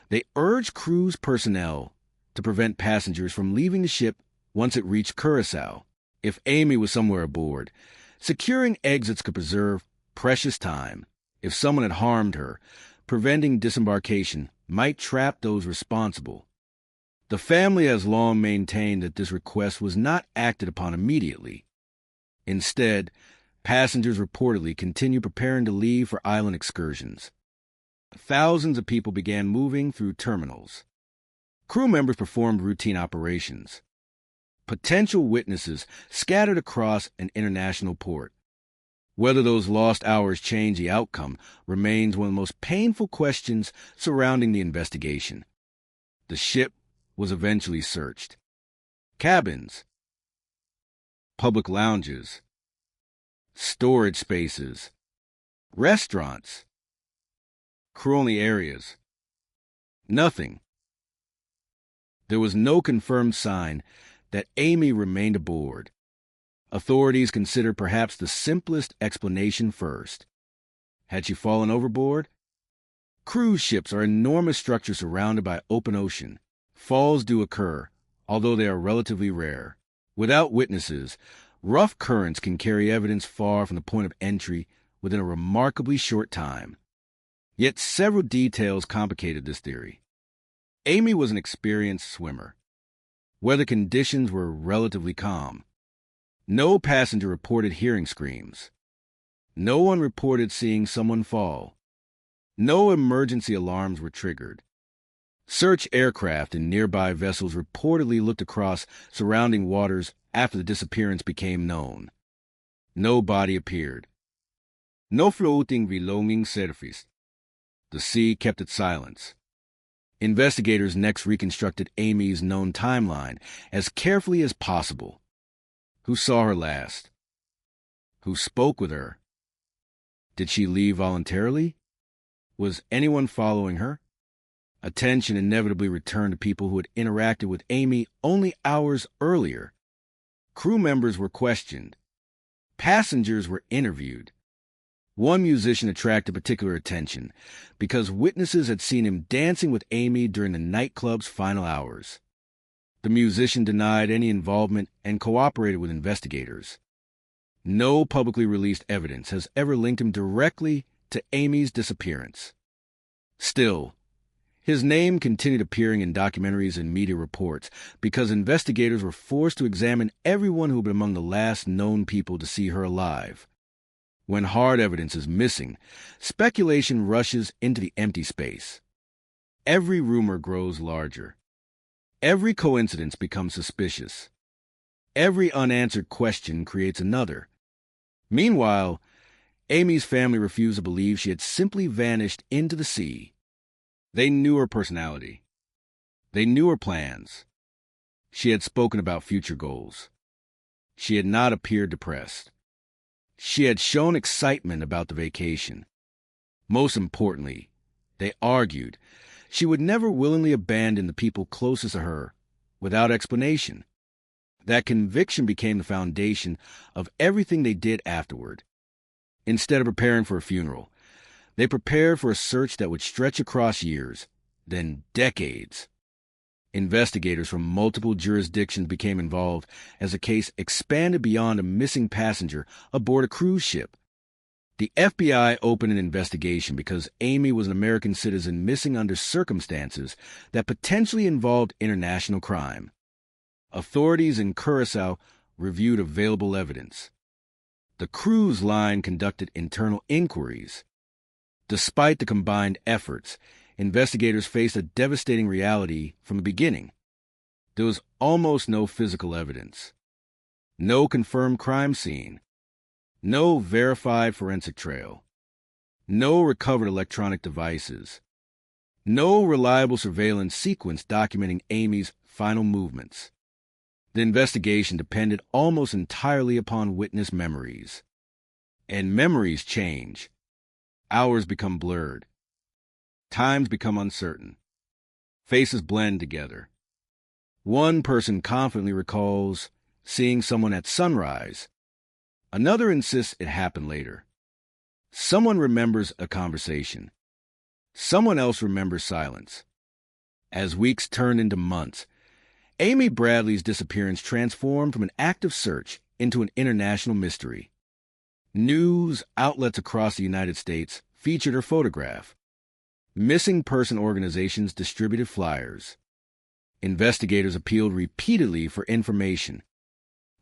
they urged cruise personnel to prevent passengers from leaving the ship once it reached Curacao. If Amy was somewhere aboard, securing exits could preserve precious time. If someone had harmed her, preventing disembarkation might trap those responsible. The family has long maintained that this request was not acted upon immediately. Instead, passengers reportedly continued preparing to leave for island excursions. Thousands of people began moving through terminals. Crew members performed routine operations. Potential witnesses scattered across an international port. Whether those lost hours changed the outcome remains one of the most painful questions surrounding the investigation. The ship was eventually searched. Cabins, public lounges, storage spaces, restaurants, crew-only areas. Nothing. There was no confirmed sign that Amy remained aboard. Authorities considered perhaps the simplest explanation first. Had she fallen overboard? Cruise ships are enormous structures surrounded by open ocean. Falls do occur, although they are relatively rare. Without witnesses, rough currents can carry evidence far from the point of entry within a remarkably short time. Yet several details complicated this theory. Amy was an experienced swimmer. Weather conditions were relatively calm. No passenger reported hearing screams. No one reported seeing someone fall. No emergency alarms were triggered. Search aircraft and nearby vessels reportedly looked across surrounding waters after the disappearance became known. No body appeared. No floating belonging surfaced. The sea kept its silence. Investigators next reconstructed Amy's known timeline as carefully as possible. Who saw her last? Who spoke with her? Did she leave voluntarily? Was anyone following her? Attention inevitably returned to people who had interacted with Amy only hours earlier. Crew members were questioned. Passengers were interviewed. One musician attracted particular attention because witnesses had seen him dancing with Amy during the nightclub's final hours. The musician denied any involvement and cooperated with investigators. No publicly released evidence has ever linked him directly to Amy's disappearance. Still, his name continued appearing in documentaries and media reports because investigators were forced to examine everyone who had been among the last known people to see her alive. When hard evidence is missing, speculation rushes into the empty space. Every rumor grows larger. Every coincidence becomes suspicious. Every unanswered question creates another. Meanwhile, Amy's family refused to believe she had simply vanished into the sea. They knew her personality. They knew her plans. She had spoken about future goals. She had not appeared depressed. She had shown excitement about the vacation. Most importantly, they argued she would never willingly abandon the people closest to her without explanation. That conviction became the foundation of everything they did afterward. Instead of preparing for a funeral, they prepared for a search that would stretch across years, then decades. Investigators from multiple jurisdictions became involved as the case expanded beyond a missing passenger aboard a cruise ship. The FBI opened an investigation because Amy was an American citizen missing under circumstances that potentially involved international crime. Authorities in Curacao reviewed available evidence. The cruise line conducted internal inquiries. Despite the combined efforts, investigators faced a devastating reality from the beginning. There was almost no physical evidence, no confirmed crime scene, no verified forensic trail, no recovered electronic devices, no reliable surveillance sequence documenting Amy's final movements. The investigation depended almost entirely upon witness memories. And memories change. Hours become blurred. Times become uncertain. Faces blend together. One person confidently recalls seeing someone at sunrise. Another insists it happened later. Someone remembers a conversation. Someone else remembers silence. As weeks turned into months, Amy Bradley's disappearance transformed from an active search into an international mystery. News outlets across the United States featured her photograph. Missing person organizations distributed flyers. Investigators appealed repeatedly for information.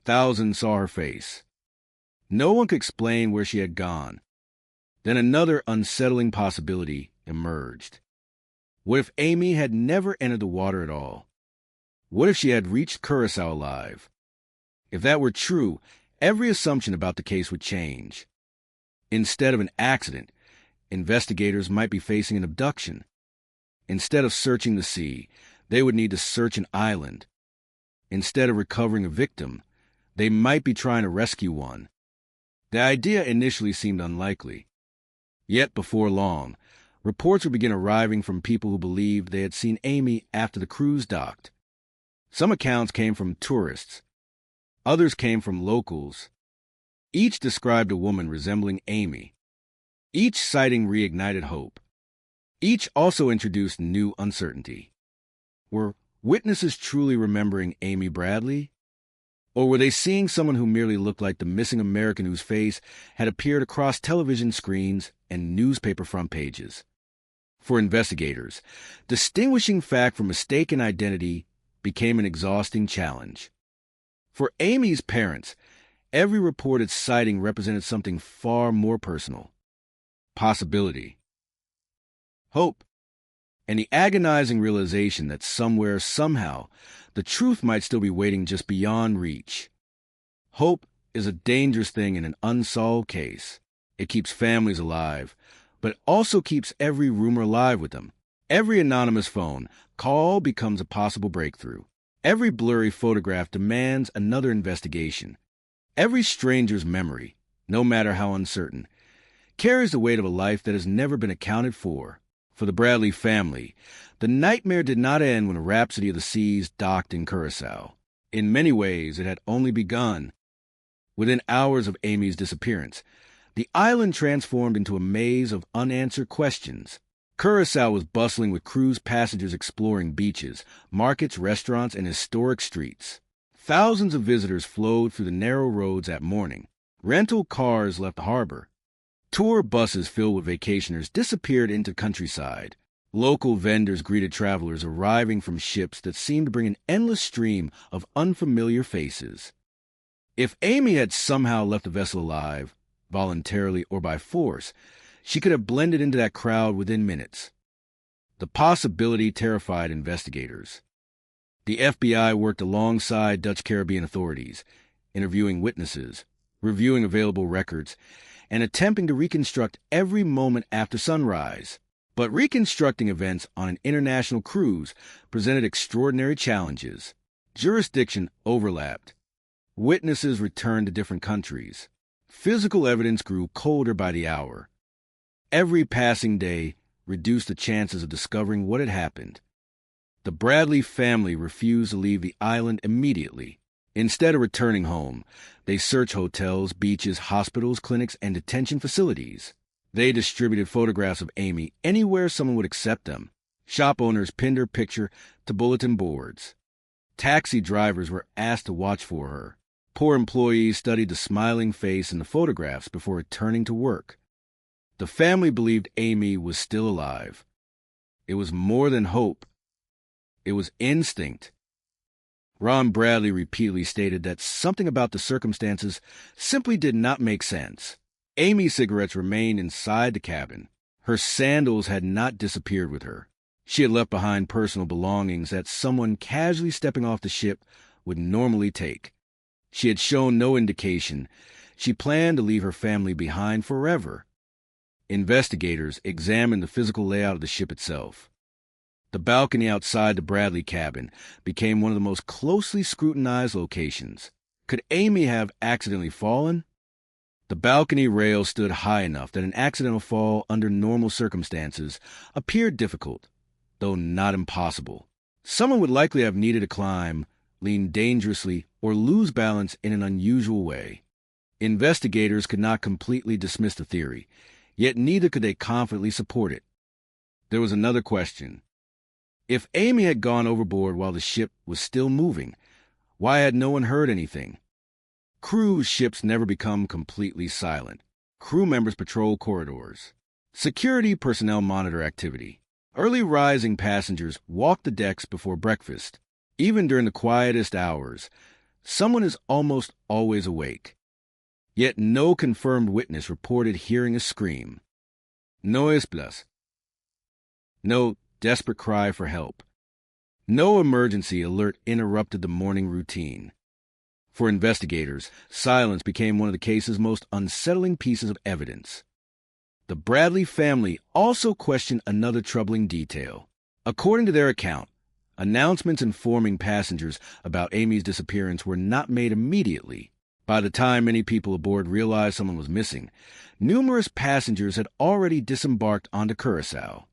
Thousands saw her face. No one could explain where she had gone. Then another unsettling possibility emerged. What if Amy had never entered the water at all? What if she had reached Curacao alive? If that were true, every assumption about the case would change. Instead of an accident, investigators might be facing an abduction. Instead of searching the sea, they would need to search an island. Instead of recovering a victim, they might be trying to rescue one. The idea initially seemed unlikely. Yet before long, reports would begin arriving from people who believed they had seen Amy after the cruise docked. Some accounts came from tourists. Others came from locals. Each described a woman resembling Amy. Each sighting reignited hope. Each also introduced new uncertainty. Were witnesses truly remembering Amy Bradley? Or were they seeing someone who merely looked like the missing American whose face had appeared across television screens and newspaper front pages? For investigators, distinguishing fact from mistaken identity became an exhausting challenge. For Amy's parents, every reported sighting represented something far more personal. Possibility, hope, and the agonizing realization that somewhere, somehow, the truth might still be waiting just beyond reach. Hope is a dangerous thing in an unsolved case. It keeps families alive, but it also keeps every rumor alive with them. Every anonymous phone call becomes a possible breakthrough. Every blurry photograph demands another investigation. Every stranger's memory, no matter how uncertain, carries the weight of a life that has never been accounted for. For the Bradley family, the nightmare did not end when a Rhapsody of the Seas docked in Curacao. In many ways, it had only begun. Within hours of Amy's disappearance, the island transformed into a maze of unanswered questions. Curacao was bustling with cruise passengers exploring beaches, markets, restaurants, and historic streets. Thousands of visitors flowed through the narrow roads at morning. Rental cars left the harbor. Tour buses filled with vacationers disappeared into countryside. Local vendors greeted travelers arriving from ships that seemed to bring an endless stream of unfamiliar faces. If Amy had somehow left the vessel alive, voluntarily or by force, she could have blended into that crowd within minutes. The possibility terrified investigators. The FBI worked alongside Dutch Caribbean authorities, interviewing witnesses, reviewing available records, and attempting to reconstruct every moment after sunrise. But reconstructing events on an international cruise presented extraordinary challenges. Jurisdiction overlapped. Witnesses returned to different countries. Physical evidence grew colder by the hour. Every passing day reduced the chances of discovering what had happened. The Bradley family refused to leave the island immediately. Instead of returning home, they searched hotels, beaches, hospitals, clinics, and detention facilities. They distributed photographs of Amy anywhere someone would accept them. Shop owners pinned her picture to bulletin boards. Taxi drivers were asked to watch for her. Poor employees studied the smiling face in the photographs before returning to work. The family believed Amy was still alive. It was more than hope. It was instinct. Ron Bradley repeatedly stated that something about the circumstances simply did not make sense. Amy's cigarettes remained inside the cabin. Her sandals had not disappeared with her. She had left behind personal belongings that someone casually stepping off the ship would normally take. She had shown no indication she planned to leave her family behind forever. Investigators examined the physical layout of the ship itself. The balcony outside the Bradley cabin became one of the most closely scrutinized locations. Could Amy have accidentally fallen? The balcony rail stood high enough that an accidental fall under normal circumstances appeared difficult, though not impossible. Someone would likely have needed to climb, lean dangerously, or lose balance in an unusual way. Investigators could not completely dismiss the theory, yet neither could they confidently support it. There was another question. If Amy had gone overboard while the ship was still moving, why had no one heard anything? Cruise ships never become completely silent. Crew members patrol corridors. Security personnel monitor activity. Early rising passengers walk the decks before breakfast. Even during the quietest hours, someone is almost always awake. Yet no confirmed witness reported hearing a scream. No esplas. No desperate cry for help. No emergency alert interrupted the morning routine. For investigators, silence became one of the case's most unsettling pieces of evidence. The Bradley family also questioned another troubling detail. According to their account, announcements informing passengers about Amy's disappearance were not made immediately. By the time many people aboard realized someone was missing, numerous passengers had already disembarked onto Curaçao.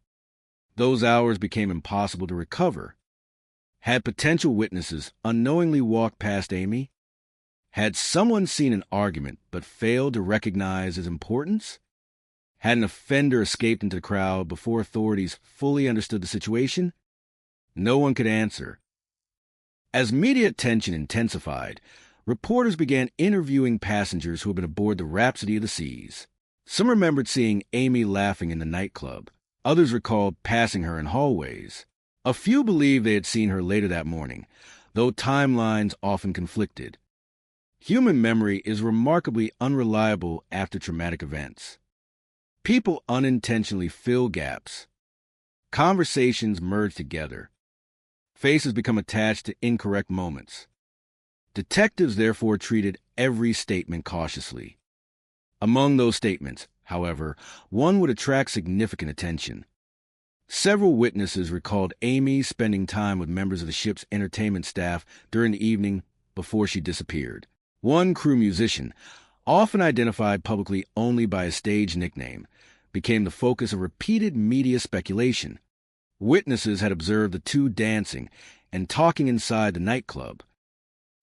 Those hours became impossible to recover. Had potential witnesses unknowingly walked past Amy? Had someone seen an argument but failed to recognize its importance? Had an offender escaped into the crowd before authorities fully understood the situation? No one could answer. As media attention intensified, reporters began interviewing passengers who had been aboard the Rhapsody of the Seas. Some remembered seeing Amy laughing in the nightclub. Others recalled passing her in hallways. A few believed they had seen her later that morning, though timelines often conflicted. Human memory is remarkably unreliable after traumatic events. People unintentionally fill gaps. Conversations merge together. Faces become attached to incorrect moments. Detectives therefore treated every statement cautiously. Among those statements, however, one would attract significant attention. Several witnesses recalled Amy spending time with members of the ship's entertainment staff during the evening before she disappeared. One crew musician, often identified publicly only by a stage nickname, became the focus of repeated media speculation. Witnesses had observed the two dancing and talking inside the nightclub.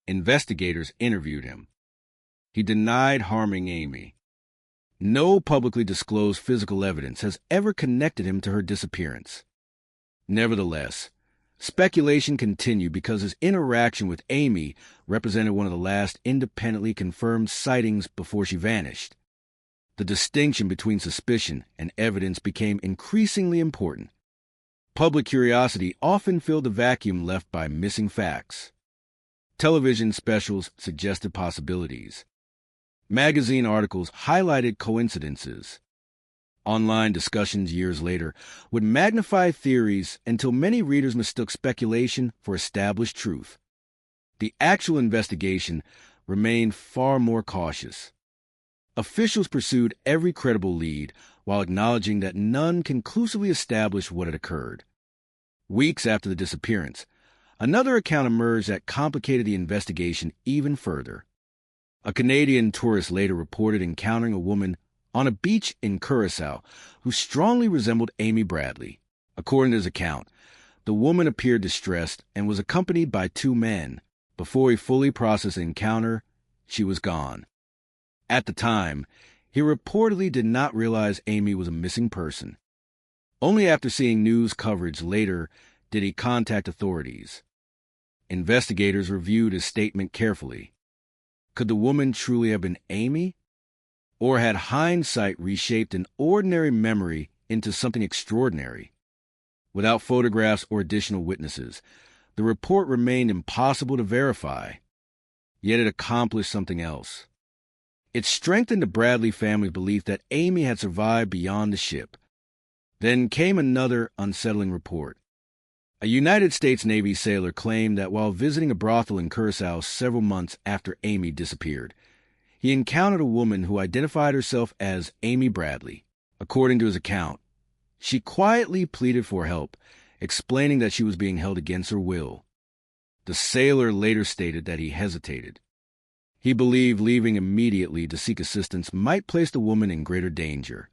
Investigators interviewed him. He denied harming Amy. No publicly disclosed physical evidence has ever connected him to her disappearance. Nevertheless, speculation continued because his interaction with Amy represented one of the last independently confirmed sightings before she vanished. The distinction between suspicion and evidence became increasingly important. Public curiosity often filled the vacuum left by missing facts. Television specials suggested possibilities. Magazine articles highlighted coincidences. Online discussions years later would magnify theories until many readers mistook speculation for established truth. The actual investigation remained far more cautious. Officials pursued every credible lead while acknowledging that none conclusively established what had occurred. Weeks after the disappearance, another account emerged that complicated the investigation even further. A Canadian tourist later reported encountering a woman on a beach in Curacao who strongly resembled Amy Bradley. According to his account, the woman appeared distressed and was accompanied by two men. Before he fully processed the encounter, she was gone. At the time, he reportedly did not realize Amy was a missing person. Only after seeing news coverage later did he contact authorities. Investigators reviewed his statement carefully. Could the woman truly have been Amy? Or had hindsight reshaped an ordinary memory into something extraordinary? Without photographs or additional witnesses, the report remained impossible to verify. Yet it accomplished something else. It strengthened the Bradley family's belief that Amy had survived beyond the ship. Then came another unsettling report. A United States Navy sailor claimed that while visiting a brothel in Curacao several months after Amy disappeared, he encountered a woman who identified herself as Amy Bradley. According to his account, she quietly pleaded for help, explaining that she was being held against her will. The sailor later stated that he hesitated. He believed leaving immediately to seek assistance might place the woman in greater danger.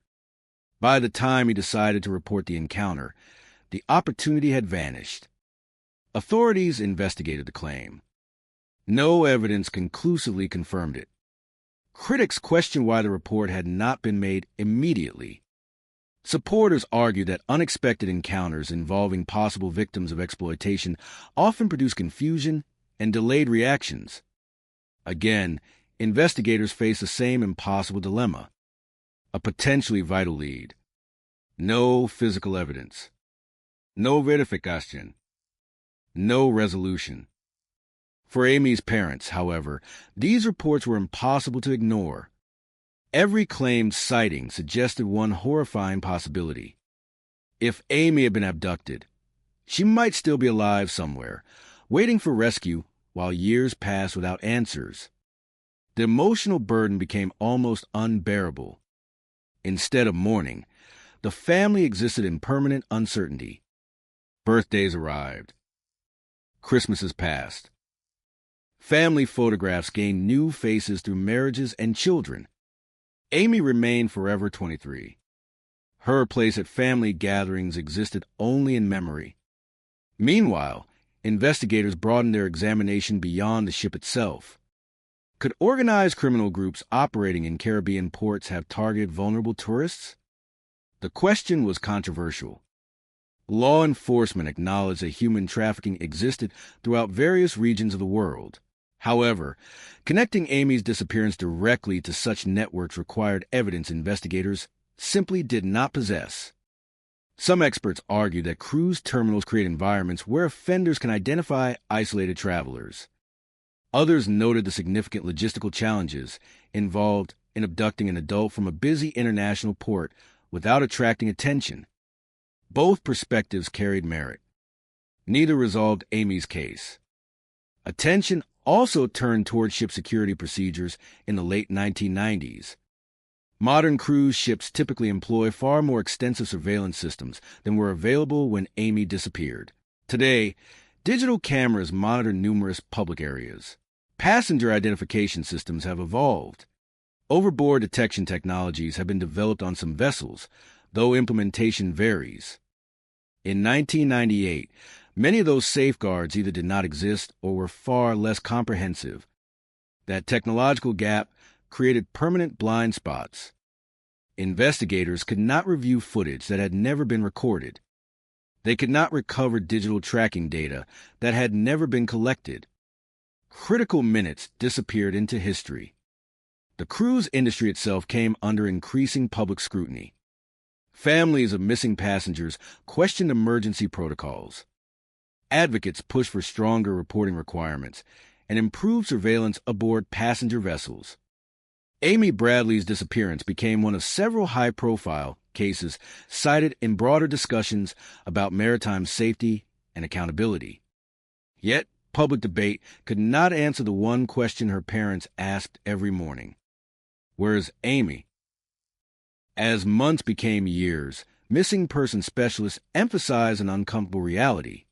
By the time he decided to report the encounter, the opportunity had vanished. Authorities investigated the claim. No evidence conclusively confirmed it. Critics questioned why the report had not been made immediately. Supporters argued that unexpected encounters involving possible victims of exploitation often produce confusion and delayed reactions. Again, investigators face the same impossible dilemma. A potentially vital lead. No physical evidence. No verification. No resolution. For Amy's parents, however, these reports were impossible to ignore. Every claimed sighting suggested one horrifying possibility. If Amy had been abducted, she might still be alive somewhere, waiting for rescue while years passed without answers. The emotional burden became almost unbearable. Instead of mourning, the family existed in permanent uncertainty. Birthdays arrived. Christmases passed. Family photographs gained new faces through marriages and children. Amy remained forever 23. Her place at family gatherings existed only in memory. Meanwhile, investigators broadened their examination beyond the ship itself. Could organized criminal groups operating in Caribbean ports have targeted vulnerable tourists? The question was controversial. Law enforcement acknowledged that human trafficking existed throughout various regions of the world. However, connecting Amy's disappearance directly to such networks required evidence investigators simply did not possess. Some experts argue that cruise terminals create environments where offenders can identify isolated travelers. Others noted the significant logistical challenges involved in abducting an adult from a busy international port without attracting attention. Both perspectives carried merit. Neither resolved Amy's case. Attention also turned toward ship security procedures in the late 1990s. Modern cruise ships typically employ far more extensive surveillance systems than were available when Amy disappeared. Today, digital cameras monitor numerous public areas. Passenger identification systems have evolved. Overboard detection technologies have been developed on some vessels, though implementation varies. In 1998, many of those safeguards either did not exist or were far less comprehensive. That technological gap created permanent blind spots. Investigators could not review footage that had never been recorded. They could not recover digital tracking data that had never been collected. Critical minutes disappeared into history. The cruise industry itself came under increasing public scrutiny. Families of missing passengers questioned emergency protocols. Advocates pushed for stronger reporting requirements and improved surveillance aboard passenger vessels. Amy Bradley's disappearance became one of several high-profile cases cited in broader discussions about maritime safety and accountability. Yet, public debate could not answer the one question her parents asked every morning. Where's Amy? As months became years, missing person specialists emphasize an uncomfortable reality.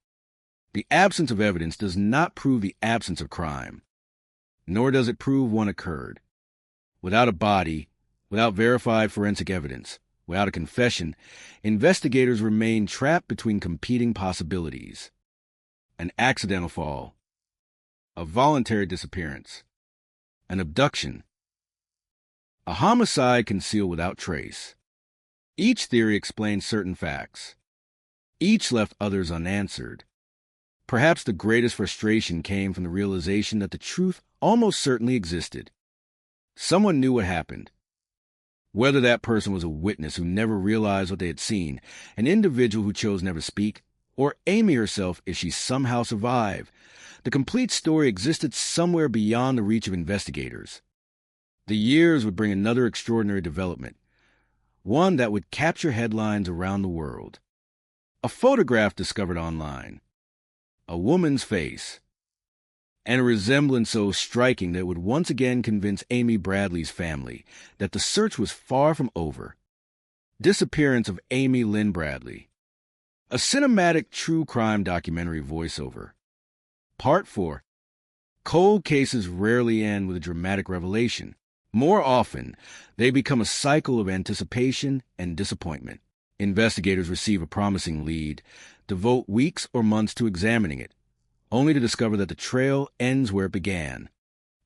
The absence of evidence does not prove the absence of crime, nor does it prove one occurred. Without a body, without verified forensic evidence, without a confession, investigators remain trapped between competing possibilities. An accidental fall, a voluntary disappearance, an abduction, a homicide concealed without trace. Each theory explains certain facts. Each left others unanswered. Perhaps the greatest frustration came from the realization that the truth almost certainly existed. Someone knew what happened. Whether that person was a witness who never realized what they had seen, an individual who chose never to speak, or Amy herself if she somehow survived, the complete story existed somewhere beyond the reach of investigators. The years would bring another extraordinary development, one that would capture headlines around the world. A photograph discovered online, a woman's face, and a resemblance so striking that it would once again convince Amy Bradley's family that the search was far from over. Disappearance of Amy Lynn Bradley. A cinematic true crime documentary voiceover. Part 4. Cold cases rarely end with a dramatic revelation. More often, they become a cycle of anticipation and disappointment. Investigators receive a promising lead, devote weeks or months to examining it, only to discover that the trail ends where it began.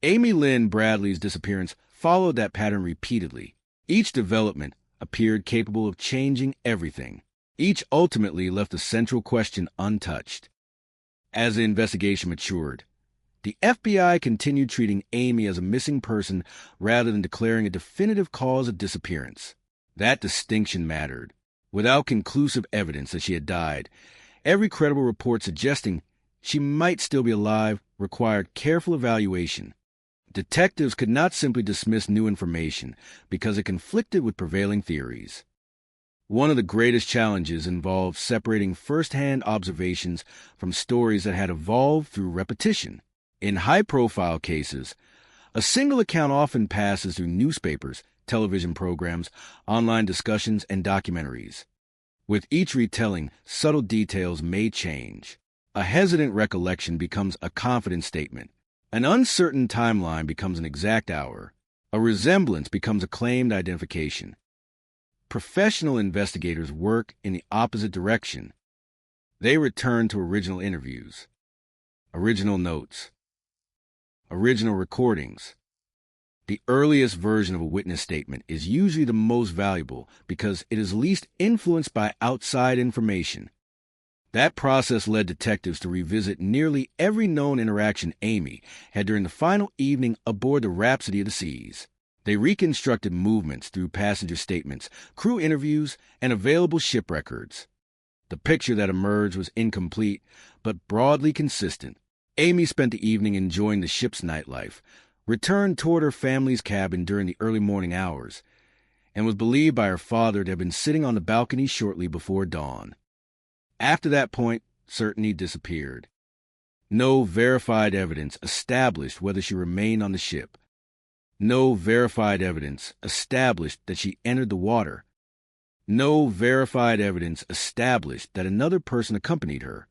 Amy Lynn Bradley's disappearance followed that pattern repeatedly. Each development appeared capable of changing everything. Each ultimately left the central question untouched. As the investigation matured, the FBI continued treating Amy as a missing person rather than declaring a definitive cause of disappearance. That distinction mattered. Without conclusive evidence that she had died, every credible report suggesting she might still be alive required careful evaluation. Detectives could not simply dismiss new information because it conflicted with prevailing theories. One of the greatest challenges involved separating first-hand observations from stories that had evolved through repetition. In high-profile cases, a single account often passes through newspapers, television programs, online discussions, and documentaries. With each retelling, subtle details may change. A hesitant recollection becomes a confident statement. An uncertain timeline becomes an exact hour. A resemblance becomes a claimed identification. Professional investigators work in the opposite direction. They return to original interviews, original notes, original recordings. The earliest version of a witness statement is usually the most valuable because it is least influenced by outside information. That process led detectives to revisit nearly every known interaction Amy had during the final evening aboard the Rhapsody of the Seas. They reconstructed movements through passenger statements, crew interviews, and available ship records. The picture that emerged was incomplete, but broadly consistent. Amy spent the evening enjoying the ship's nightlife, returned toward her family's cabin during the early morning hours, and was believed by her father to have been sitting on the balcony shortly before dawn. After that point, certainty disappeared. No verified evidence established whether she remained on the ship. No verified evidence established that she entered the water. No verified evidence established that another person accompanied her.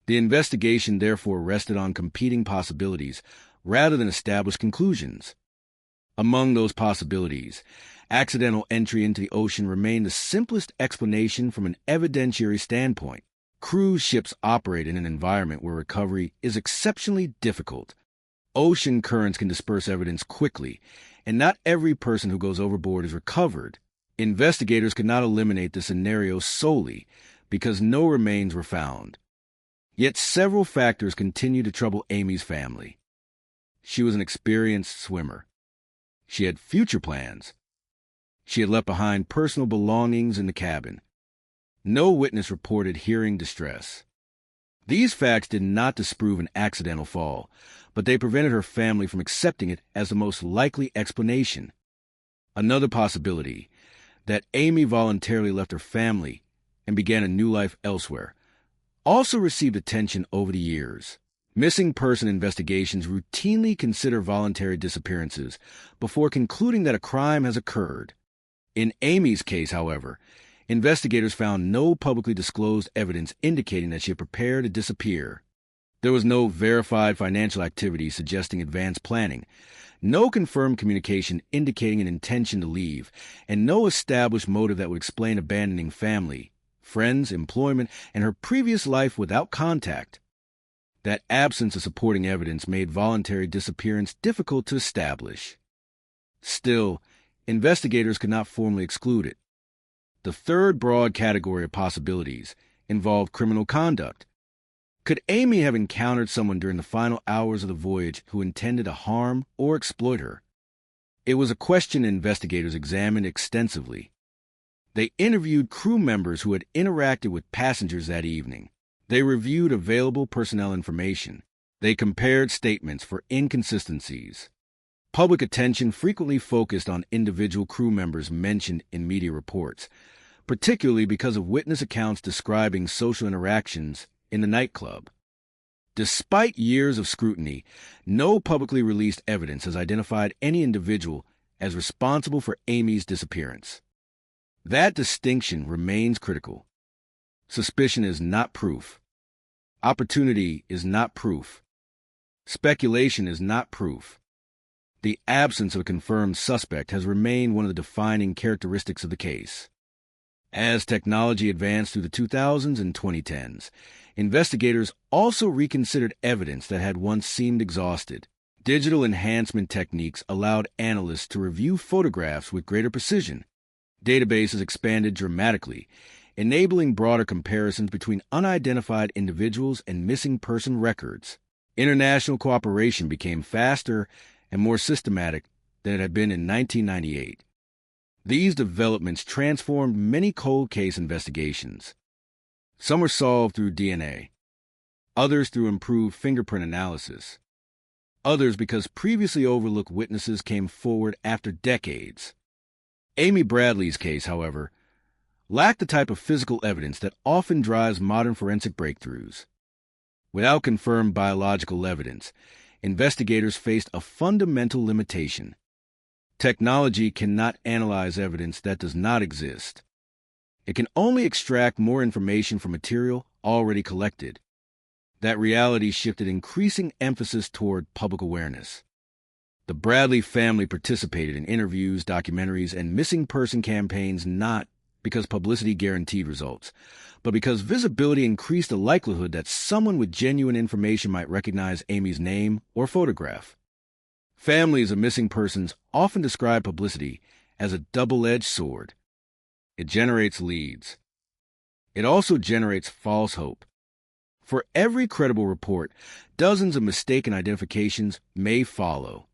The investigation therefore rested on competing possibilities rather than established conclusions. Among those possibilities, accidental entry into the ocean remained the simplest explanation from an evidentiary standpoint. Cruise ships operate in an environment where recovery is exceptionally difficult. Ocean currents can disperse evidence quickly, and not every person who goes overboard is recovered. Investigators could not eliminate the scenario solely because no remains were found. Yet several factors continue to trouble Amy's family. She was an experienced swimmer. She had future plans. She had left behind personal belongings in the cabin. No witness reported hearing distress. These facts did not disprove an accidental fall, but they prevented her family from accepting it as the most likely explanation. Another possibility, that Amy voluntarily left her family and began a new life elsewhere, also received attention over the years. Missing person investigations routinely consider voluntary disappearances before concluding that a crime has occurred. In Amy's case, however, investigators found no publicly disclosed evidence indicating that she had prepared to disappear. There was no verified financial activity suggesting advanced planning, no confirmed communication indicating an intention to leave, and no established motive that would explain abandoning family, friends, employment, and her previous life without contact. That absence of supporting evidence made voluntary disappearance difficult to establish. Still, investigators could not formally exclude it. The third broad category of possibilities involved criminal conduct. Could Amy have encountered someone during the final hours of the voyage who intended to harm or exploit her? It was a question investigators examined extensively. They interviewed crew members who had interacted with passengers that evening. They reviewed available personnel information. They compared statements for inconsistencies. Public attention frequently focused on individual crew members mentioned in media reports, particularly because of witness accounts describing social interactions in the nightclub. Despite years of scrutiny, no publicly released evidence has identified any individual as responsible for Amy's disappearance. That distinction remains critical. Suspicion is not proof. Opportunity is not proof. Speculation is not proof. The absence of a confirmed suspect has remained one of the defining characteristics of the case. As technology advanced through the 2000s and 2010s, investigators also reconsidered evidence that had once seemed exhausted. Digital enhancement techniques allowed analysts to review photographs with greater precision. Databases expanded dramatically, enabling broader comparisons between unidentified individuals and missing person records. International cooperation became faster and more systematic than it had been in 1998. These developments transformed many cold case investigations. Some were solved through DNA, others through improved fingerprint analysis, others because previously overlooked witnesses came forward after decades. Amy Bradley's case, however, lacked the type of physical evidence that often drives modern forensic breakthroughs. Without confirmed biological evidence, investigators faced a fundamental limitation. Technology cannot analyze evidence that does not exist. It can only extract more information from material already collected. That reality shifted increasing emphasis toward public awareness. The Bradley family participated in interviews, documentaries, and missing person campaigns not because publicity guaranteed results, but because visibility increased the likelihood that someone with genuine information might recognize Amy's name or photograph. Families of missing persons often describe publicity as a double-edged sword. It generates leads. It also generates false hope. For every credible report, dozens of mistaken identifications may follow.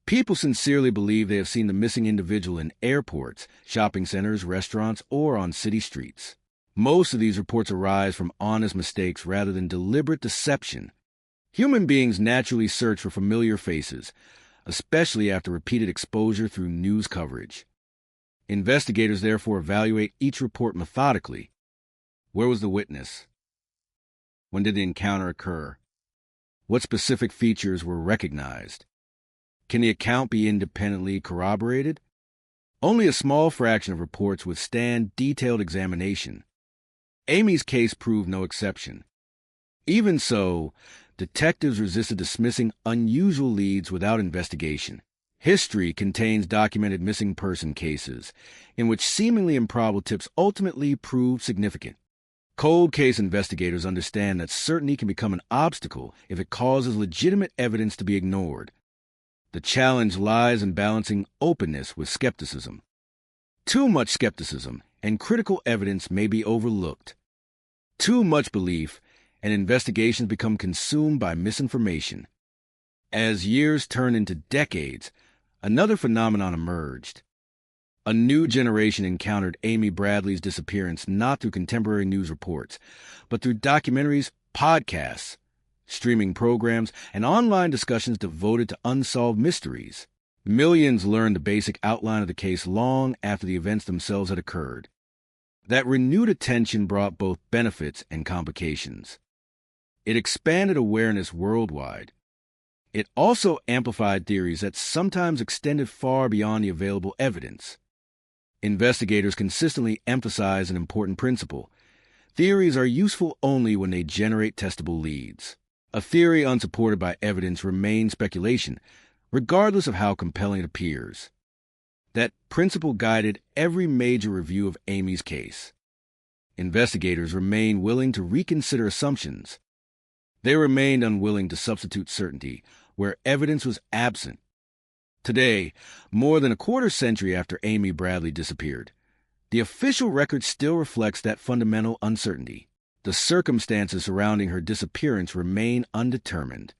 People sincerely believe they have seen the missing individual in airports, shopping centers, restaurants, or on city streets. Most of these reports arise from honest mistakes rather than deliberate deception. Human beings naturally search for familiar faces, especially after repeated exposure through news coverage. Investigators therefore evaluate each report methodically. Where was the witness? When did the encounter occur? What specific features were recognized? Can the account be independently corroborated? Only a small fraction of reports withstand detailed examination. Amy's case proved no exception. Even so, detectives resisted dismissing unusual leads without investigation. History contains documented missing person cases in which seemingly improbable tips ultimately proved significant. Cold case investigators understand that certainty can become an obstacle if it causes legitimate evidence to be ignored. The challenge lies in balancing openness with skepticism. Too much skepticism and critical evidence may be overlooked. Too much belief and investigations become consumed by misinformation. As years turn into decades, another phenomenon emerged. A new generation encountered Amy Bradley's disappearance not through contemporary news reports, but through documentaries podcasts, streaming programs, and online discussions devoted to unsolved mysteries. Millions learned the basic outline of the case long after the events themselves had occurred. That renewed attention brought both benefits and complications. It expanded awareness worldwide. It also amplified theories that sometimes extended far beyond the available evidence. Investigators consistently emphasize an important principle. Theories are useful only when they generate testable leads. A theory unsupported by evidence remains speculation, regardless of how compelling it appears. That principle guided every major review of Amy's case. Investigators remained willing to reconsider assumptions. They remained unwilling to substitute certainty where evidence was absent. Today, more than a quarter-century after Amy Bradley disappeared, the official record still reflects that fundamental uncertainty. The circumstances surrounding her disappearance remain undetermined.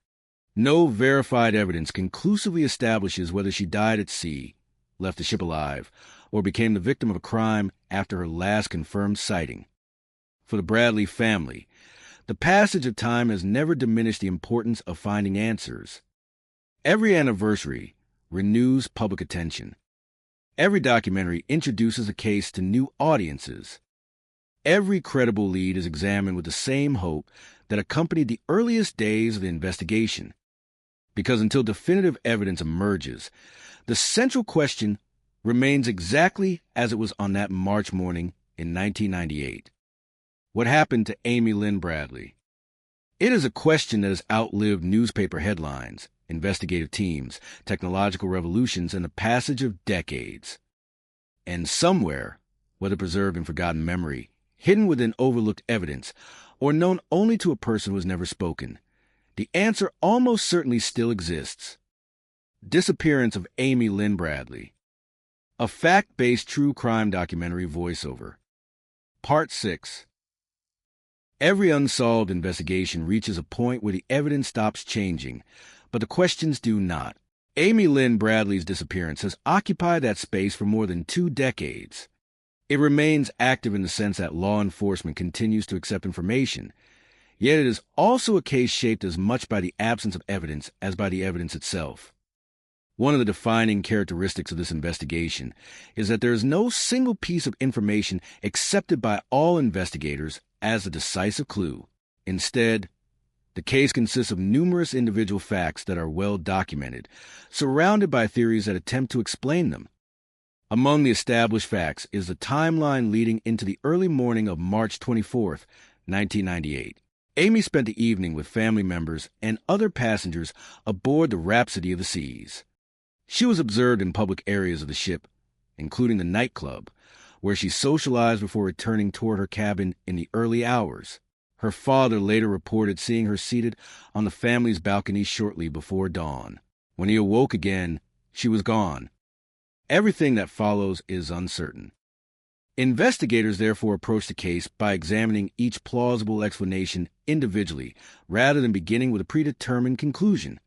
No verified evidence conclusively establishes whether she died at sea, left the ship alive, or became the victim of a crime after her last confirmed sighting. For the Bradley family, the passage of time has never diminished the importance of finding answers. Every anniversary renews public attention. Every documentary introduces a case to new audiences. Every credible lead is examined with the same hope that accompanied the earliest days of the investigation. Because until definitive evidence emerges, the central question remains exactly as it was on that March morning in 1998. What happened to Amy Lynn Bradley? It is a question that has outlived newspaper headlines, investigative teams, technological revolutions, and the passage of decades. And somewhere, whether preserved in forgotten memory, hidden within overlooked evidence, or known only to a person who has never spoken, the answer almost certainly still exists. Disappearance of Amy Lynn Bradley. A fact-based true crime documentary voiceover. Part 6. Every unsolved investigation reaches a point where the evidence stops changing, but the questions do not. Amy Lynn Bradley's disappearance has occupied that space for more than 2 decades. It remains active in the sense that law enforcement continues to accept information, yet it is also a case shaped as much by the absence of evidence as by the evidence itself. One of the defining characteristics of this investigation is that there is no single piece of information accepted by all investigators as a decisive clue. Instead, the case consists of numerous individual facts that are well documented, surrounded by theories that attempt to explain them. Among the established facts is the timeline leading into the early morning of March 24th, 1998. Amy spent the evening with family members and other passengers aboard the Rhapsody of the Seas. She was observed in public areas of the ship, including the nightclub, where she socialized before returning toward her cabin in the early hours. Her father later reported seeing her seated on the family's balcony shortly before dawn. When he awoke again, she was gone. Everything that follows is uncertain. Investigators therefore approach the case by examining each plausible explanation individually, rather than beginning with a predetermined conclusion.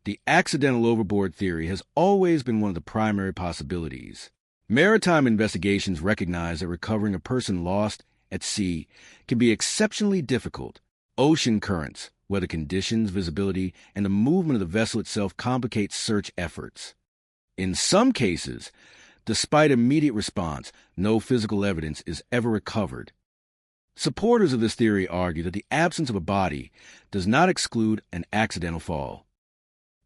The accidental overboard theory has always been one of the primary possibilities. Maritime investigations recognize that recovering a person lost at sea can be exceptionally difficult. Ocean currents, weather conditions, visibility, and the movement of the vessel itself complicate search efforts. In some cases, despite immediate response, no physical evidence is ever recovered. Supporters of this theory argue that the absence of a body does not exclude an accidental fall.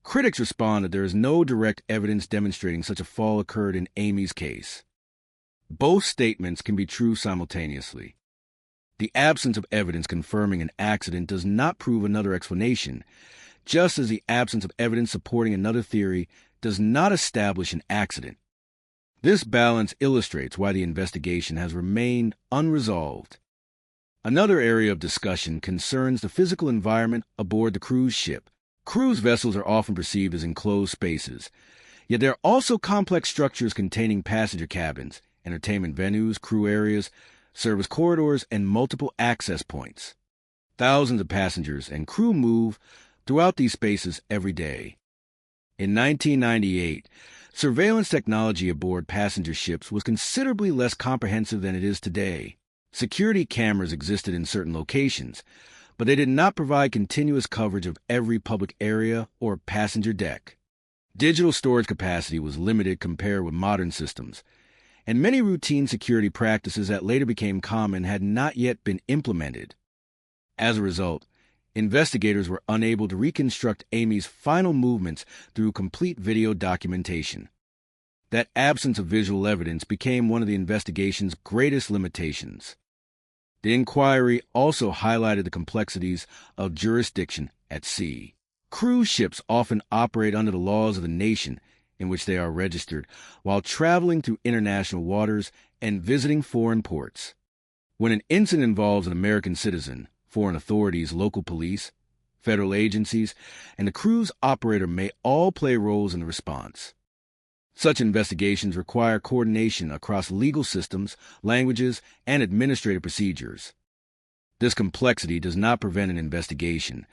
Critics respond that there is no direct evidence demonstrating such a fall occurred in Amy's case. Both statements can be true simultaneously. The absence of evidence confirming an accident does not prove another explanation, just as the absence of evidence supporting another theory does not establish an accident. This balance illustrates why the investigation has remained unresolved. Another area of discussion concerns the physical environment aboard the cruise ship. Cruise vessels are often perceived as enclosed spaces, yet there are also complex structures containing passenger cabins, entertainment venues, crew areas, service corridors, and multiple access points. Thousands of passengers and crew move throughout these spaces every day. In 1998, surveillance technology aboard passenger ships was considerably less comprehensive than it is today. Security cameras existed in certain locations, but they did not provide continuous coverage of every public area or passenger deck. Digital storage capacity was limited compared with modern systems, and many routine security practices that later became common had not yet been implemented. As a result, investigators were unable to reconstruct Amy's final movements through complete video documentation. That absence of visual evidence became one of the investigation's greatest limitations. The inquiry also highlighted the complexities of jurisdiction at sea. Cruise ships often operate under the laws of the nation in which they are registered while traveling through international waters and visiting foreign ports. When an incident involves an American citizen, foreign authorities, local police, federal agencies, and the cruise operator may all play roles in the response. Such investigations require coordination across legal systems, languages, and administrative procedures. This complexity does not prevent an investigation,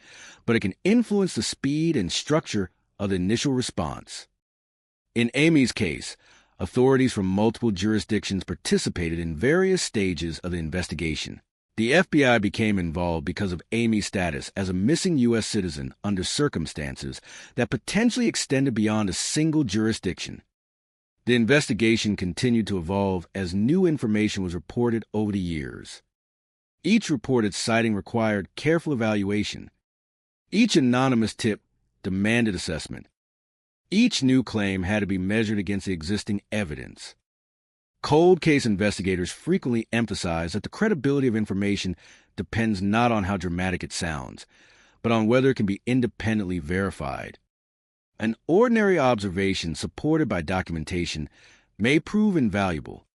but it can influence the speed and structure of the initial response. In Amy's case, authorities from multiple jurisdictions participated in various stages of the investigation. The FBI became involved because of Amy's status as a missing U.S. citizen under circumstances that potentially extended beyond a single jurisdiction. The investigation continued to evolve as new information was reported over the years. Each reported sighting required careful evaluation. Each anonymous tip demanded assessment. Each new claim had to be measured against the existing evidence. Cold case investigators frequently emphasize that the credibility of information depends not on how dramatic it sounds, but on whether it can be independently verified. An ordinary observation supported by documentation may prove invaluable.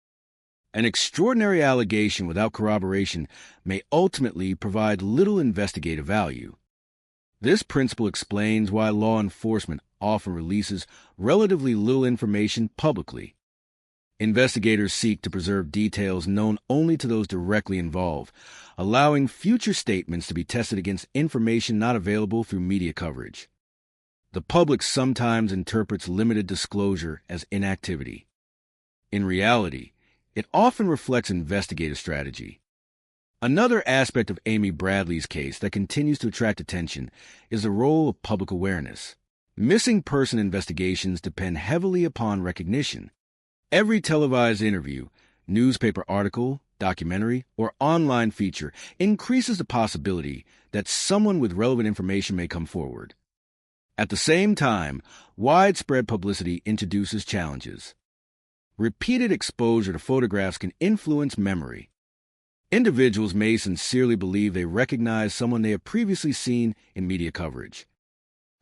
An extraordinary allegation without corroboration may ultimately provide little investigative value. This principle explains why law enforcement often releases relatively little information publicly. Investigators seek to preserve details known only to those directly involved, allowing future statements to be tested against information not available through media coverage. The public sometimes interprets limited disclosure as inactivity. In reality, it often reflects investigative strategy. Another aspect of Amy Bradley's case that continues to attract attention is the role of public awareness. Missing person investigations depend heavily upon recognition. Every televised interview, newspaper article, documentary, or online feature increases the possibility that someone with relevant information may come forward. At the same time, widespread publicity introduces challenges. Repeated exposure to photographs can influence memory. Individuals may sincerely believe they recognize someone they have previously seen in media coverage.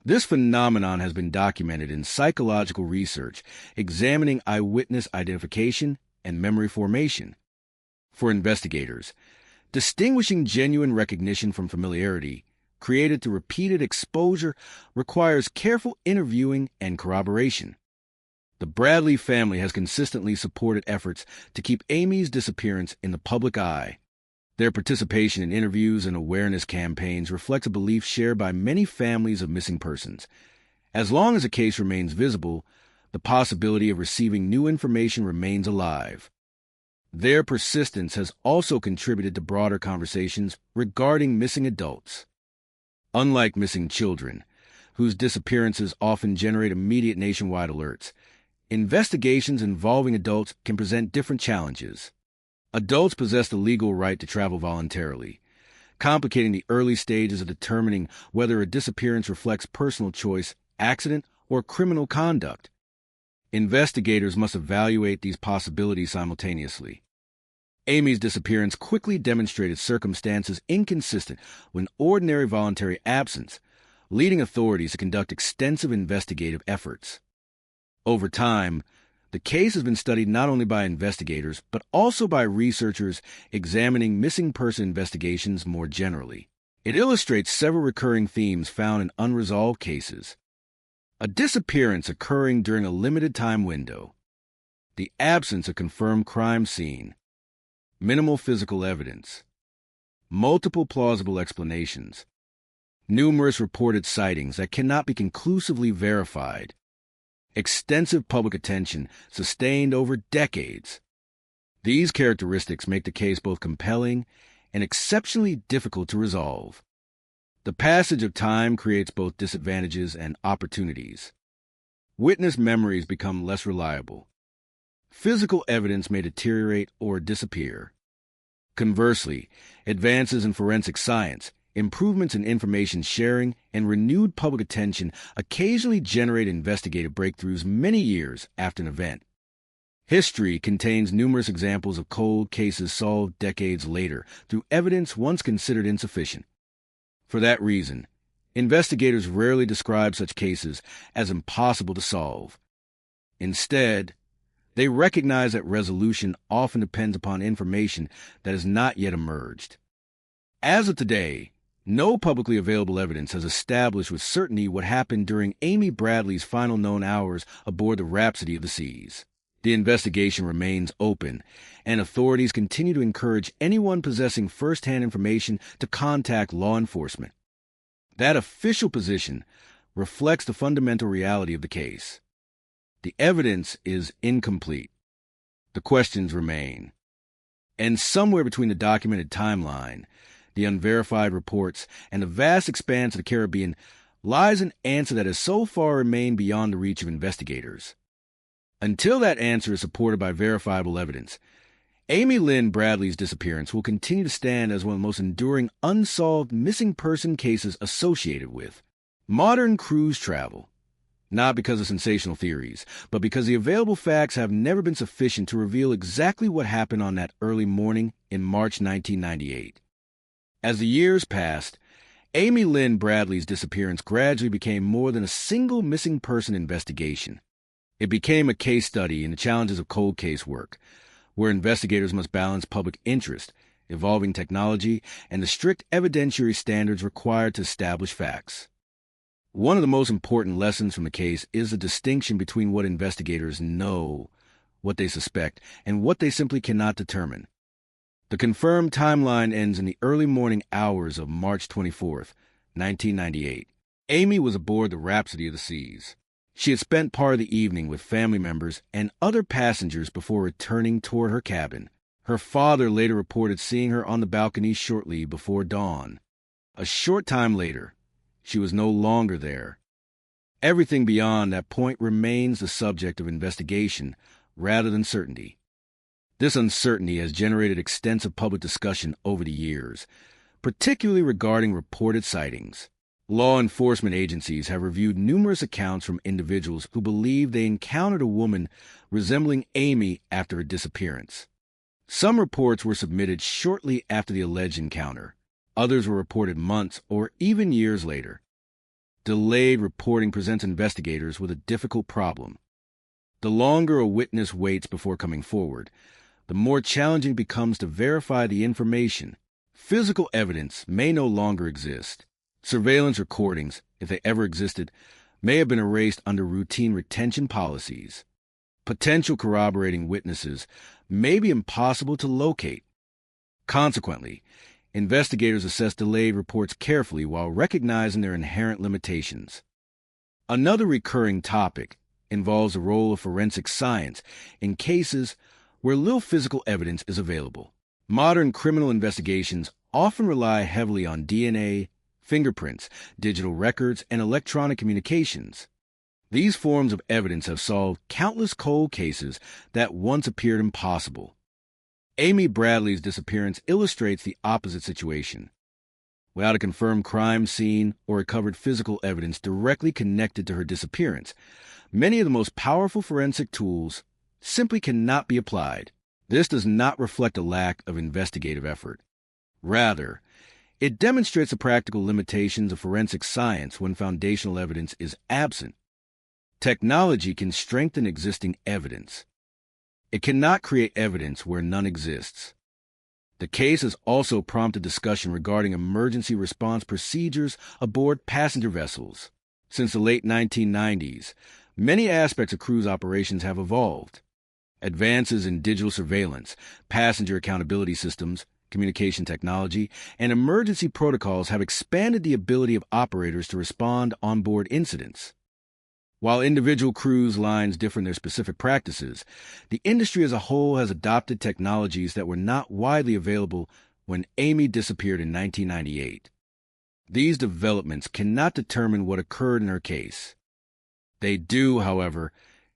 This phenomenon has been documented in psychological research, examining eyewitness identification and memory formation. For investigators, distinguishing genuine recognition from familiarity created through repeated exposure requires careful interviewing and corroboration. The Bradley family has consistently supported efforts to keep Amy's disappearance in the public eye. Their participation in interviews and awareness campaigns reflects a belief shared by many families of missing persons. As long as a case remains visible, the possibility of receiving new information remains alive. Their persistence has also contributed to broader conversations regarding missing adults. Unlike missing children, whose disappearances often generate immediate nationwide alerts, investigations involving adults can present different challenges. Adults possess the legal right to travel voluntarily, complicating the early stages of determining whether a disappearance reflects personal choice, accident, or criminal conduct. Investigators must evaluate these possibilities simultaneously. Amy's disappearance quickly demonstrated circumstances inconsistent with ordinary voluntary absence, leading authorities to conduct extensive investigative efforts. Over time, the case has been studied not only by investigators, but also by researchers examining missing person investigations more generally. It illustrates several recurring themes found in unresolved cases. A disappearance occurring during a limited time window. The absence of confirmed crime scene. Minimal physical evidence. Multiple plausible explanations. Numerous reported sightings that cannot be conclusively verified. Extensive public attention sustained over decades. These characteristics make the case both compelling and exceptionally difficult to resolve. The passage of time creates both disadvantages and opportunities. Witness memories become less reliable. Physical evidence may deteriorate or disappear. Conversely, advances in forensic science, improvements in information sharing, and renewed public attention occasionally generate investigative breakthroughs many years after an event. History contains numerous examples of cold cases solved decades later through evidence once considered insufficient. For that reason, investigators rarely describe such cases as impossible to solve. Instead, they recognize that resolution often depends upon information that has not yet emerged. As of today, no publicly available evidence has established with certainty what happened during Amy Bradley's final known hours aboard the Rhapsody of the Seas. The investigation remains open, and authorities continue to encourage anyone possessing first-hand information to contact law enforcement. That official position reflects the fundamental reality of the case. The evidence is incomplete. The questions remain. And somewhere between the documented timeline, the unverified reports, and the vast expanse of the Caribbean lies an answer that has so far remained beyond the reach of investigators. Until that answer is supported by verifiable evidence, Amy Lynn Bradley's disappearance will continue to stand as one of the most enduring unsolved missing person cases associated with modern cruise travel. Not because of sensational theories, but because the available facts have never been sufficient to reveal exactly what happened on that early morning in March 1998. As the years passed, Amy Lynn Bradley's disappearance gradually became more than a single missing person investigation. It became a case study in the challenges of cold case work, where investigators must balance public interest, evolving technology, and the strict evidentiary standards required to establish facts. One of the most important lessons from the case is the distinction between what investigators know, what they suspect, and what they simply cannot determine. The confirmed timeline ends in the early morning hours of March 24th, 1998. Amy was aboard the Rhapsody of the Seas. She had spent part of the evening with family members and other passengers before returning toward her cabin. Her father later reported seeing her on the balcony shortly before dawn. A short time later, she was no longer there. Everything beyond that point remains the subject of investigation rather than certainty. This uncertainty has generated extensive public discussion over the years, particularly regarding reported sightings. Law enforcement agencies have reviewed numerous accounts from individuals who believe they encountered a woman resembling Amy after her disappearance. Some reports were submitted shortly after the alleged encounter. Others were reported months or even years later. Delayed reporting presents investigators with a difficult problem. The longer a witness waits before coming forward, the more challenging it becomes to verify the information. Physical evidence may no longer exist. Surveillance recordings, if they ever existed, may have been erased under routine retention policies. Potential corroborating witnesses may be impossible to locate. Consequently, investigators assess delayed reports carefully while recognizing their inherent limitations. Another recurring topic involves the role of forensic science in cases where little physical evidence is available. Modern criminal investigations often rely heavily on DNA, fingerprints, digital records, and electronic communications. These forms of evidence have solved countless cold cases that once appeared impossible. Amy Bradley's disappearance illustrates the opposite situation. Without a confirmed crime scene or recovered physical evidence directly connected to her disappearance, many of the most powerful forensic tools simply cannot be applied. This does not reflect a lack of investigative effort. Rather, it demonstrates the practical limitations of forensic science when foundational evidence is absent. Technology can strengthen existing evidence. It cannot create evidence where none exists. The case has also prompted discussion regarding emergency response procedures aboard passenger vessels. Since the late 1990s, many aspects of cruise operations have evolved. Advances in digital surveillance, passenger accountability systems, communication technology, and emergency protocols have expanded the ability of operators to respond onboard incidents. While individual cruise lines differ in their specific practices, the industry as a whole has adopted technologies that were not widely available when Amy disappeared in 1998. These developments cannot determine what occurred in her case. They do, however,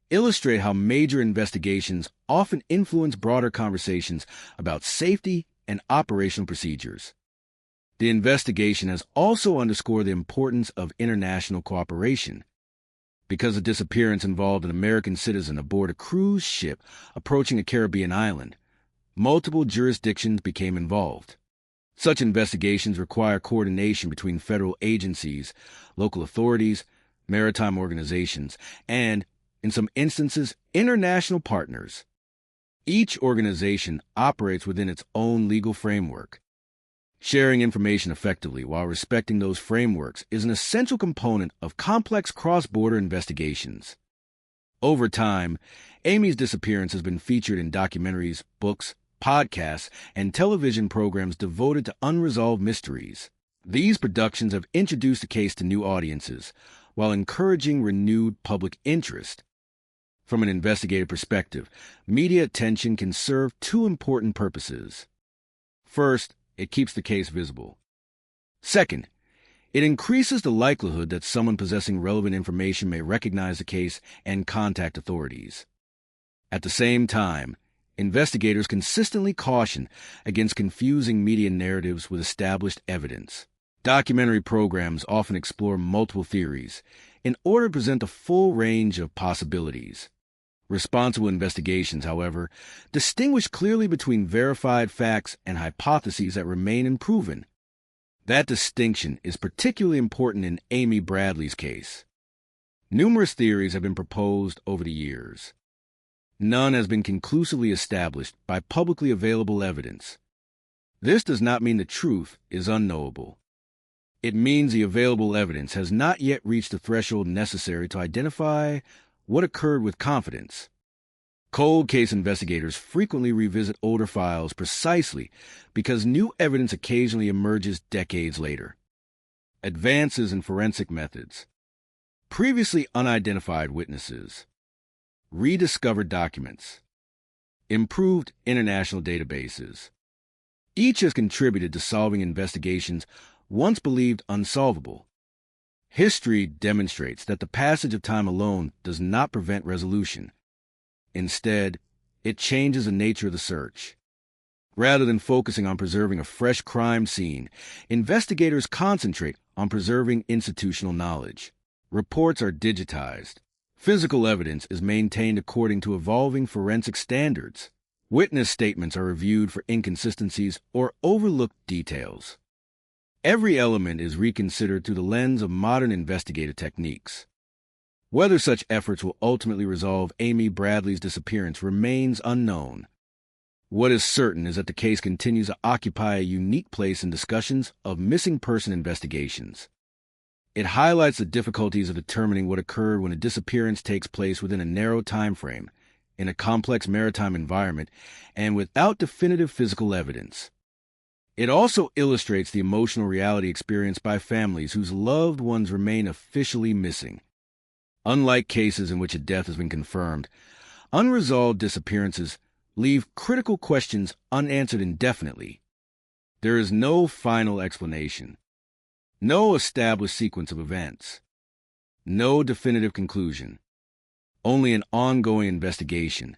illustrate how major investigations often influence broader conversations about safety and operational procedures. The investigation has also underscored the importance of international cooperation. Because the disappearance involved an American citizen aboard a cruise ship approaching a Caribbean island, multiple jurisdictions became involved. Such investigations require coordination between federal agencies, local authorities, maritime organizations, and, in some instances, international partners. Each organization operates within its own legal framework. Sharing information effectively while respecting those frameworks is an essential component of complex cross-border investigations. Over time, Amy's disappearance has been featured in documentaries, books, podcasts, and television programs devoted to unresolved mysteries. These productions have introduced the case to new audiences, while encouraging renewed public interest. From an investigative perspective, media attention can serve two important purposes. First, it keeps the case visible. Second, it increases the likelihood that someone possessing relevant information may recognize the case and contact authorities. At the same time, investigators consistently caution against confusing media narratives with established evidence. Documentary programs often explore multiple theories in order to present a full range of possibilities. Responsible investigations, however, distinguish clearly between verified facts and hypotheses that remain unproven. That distinction is particularly important in Amy Bradley's case. Numerous theories have been proposed over the years. None has been conclusively established by publicly available evidence. This does not mean the truth is unknowable. It means the available evidence has not yet reached the threshold necessary to identify what occurred with confidence. Cold case investigators frequently revisit older files precisely because new evidence occasionally emerges decades later. Advances in forensic methods, previously unidentified witnesses, rediscovered documents, improved international databases. Each has contributed to solving investigations once believed unsolvable. History demonstrates that the passage of time alone does not prevent resolution. Instead, it changes the nature of the search. Rather than focusing on preserving a fresh crime scene, investigators concentrate on preserving institutional knowledge. Reports are digitized. Physical evidence is maintained according to evolving forensic standards. Witness statements are reviewed for inconsistencies or overlooked details. Every element is reconsidered through the lens of modern investigative techniques. Whether such efforts will ultimately resolve Amy Bradley's disappearance remains unknown. What is certain is that the case continues to occupy a unique place in discussions of missing person investigations. It highlights the difficulties of determining what occurred when a disappearance takes place within a narrow time frame, in a complex maritime environment, and without definitive physical evidence. It also illustrates the emotional reality experienced by families whose loved ones remain officially missing. Unlike cases in which a death has been confirmed, unresolved disappearances leave critical questions unanswered indefinitely. There is no final explanation, no established sequence of events, no definitive conclusion, only an ongoing investigation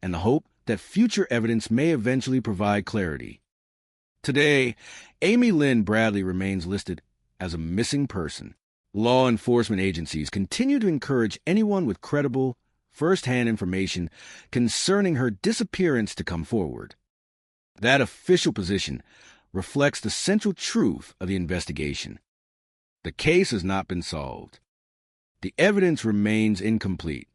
and the hope that future evidence may eventually provide clarity. Today, Amy Lynn Bradley remains listed as a missing person. Law enforcement agencies continue to encourage anyone with credible, first-hand information concerning her disappearance to come forward. That official position reflects the central truth of the investigation. The case has not been solved. The evidence remains incomplete.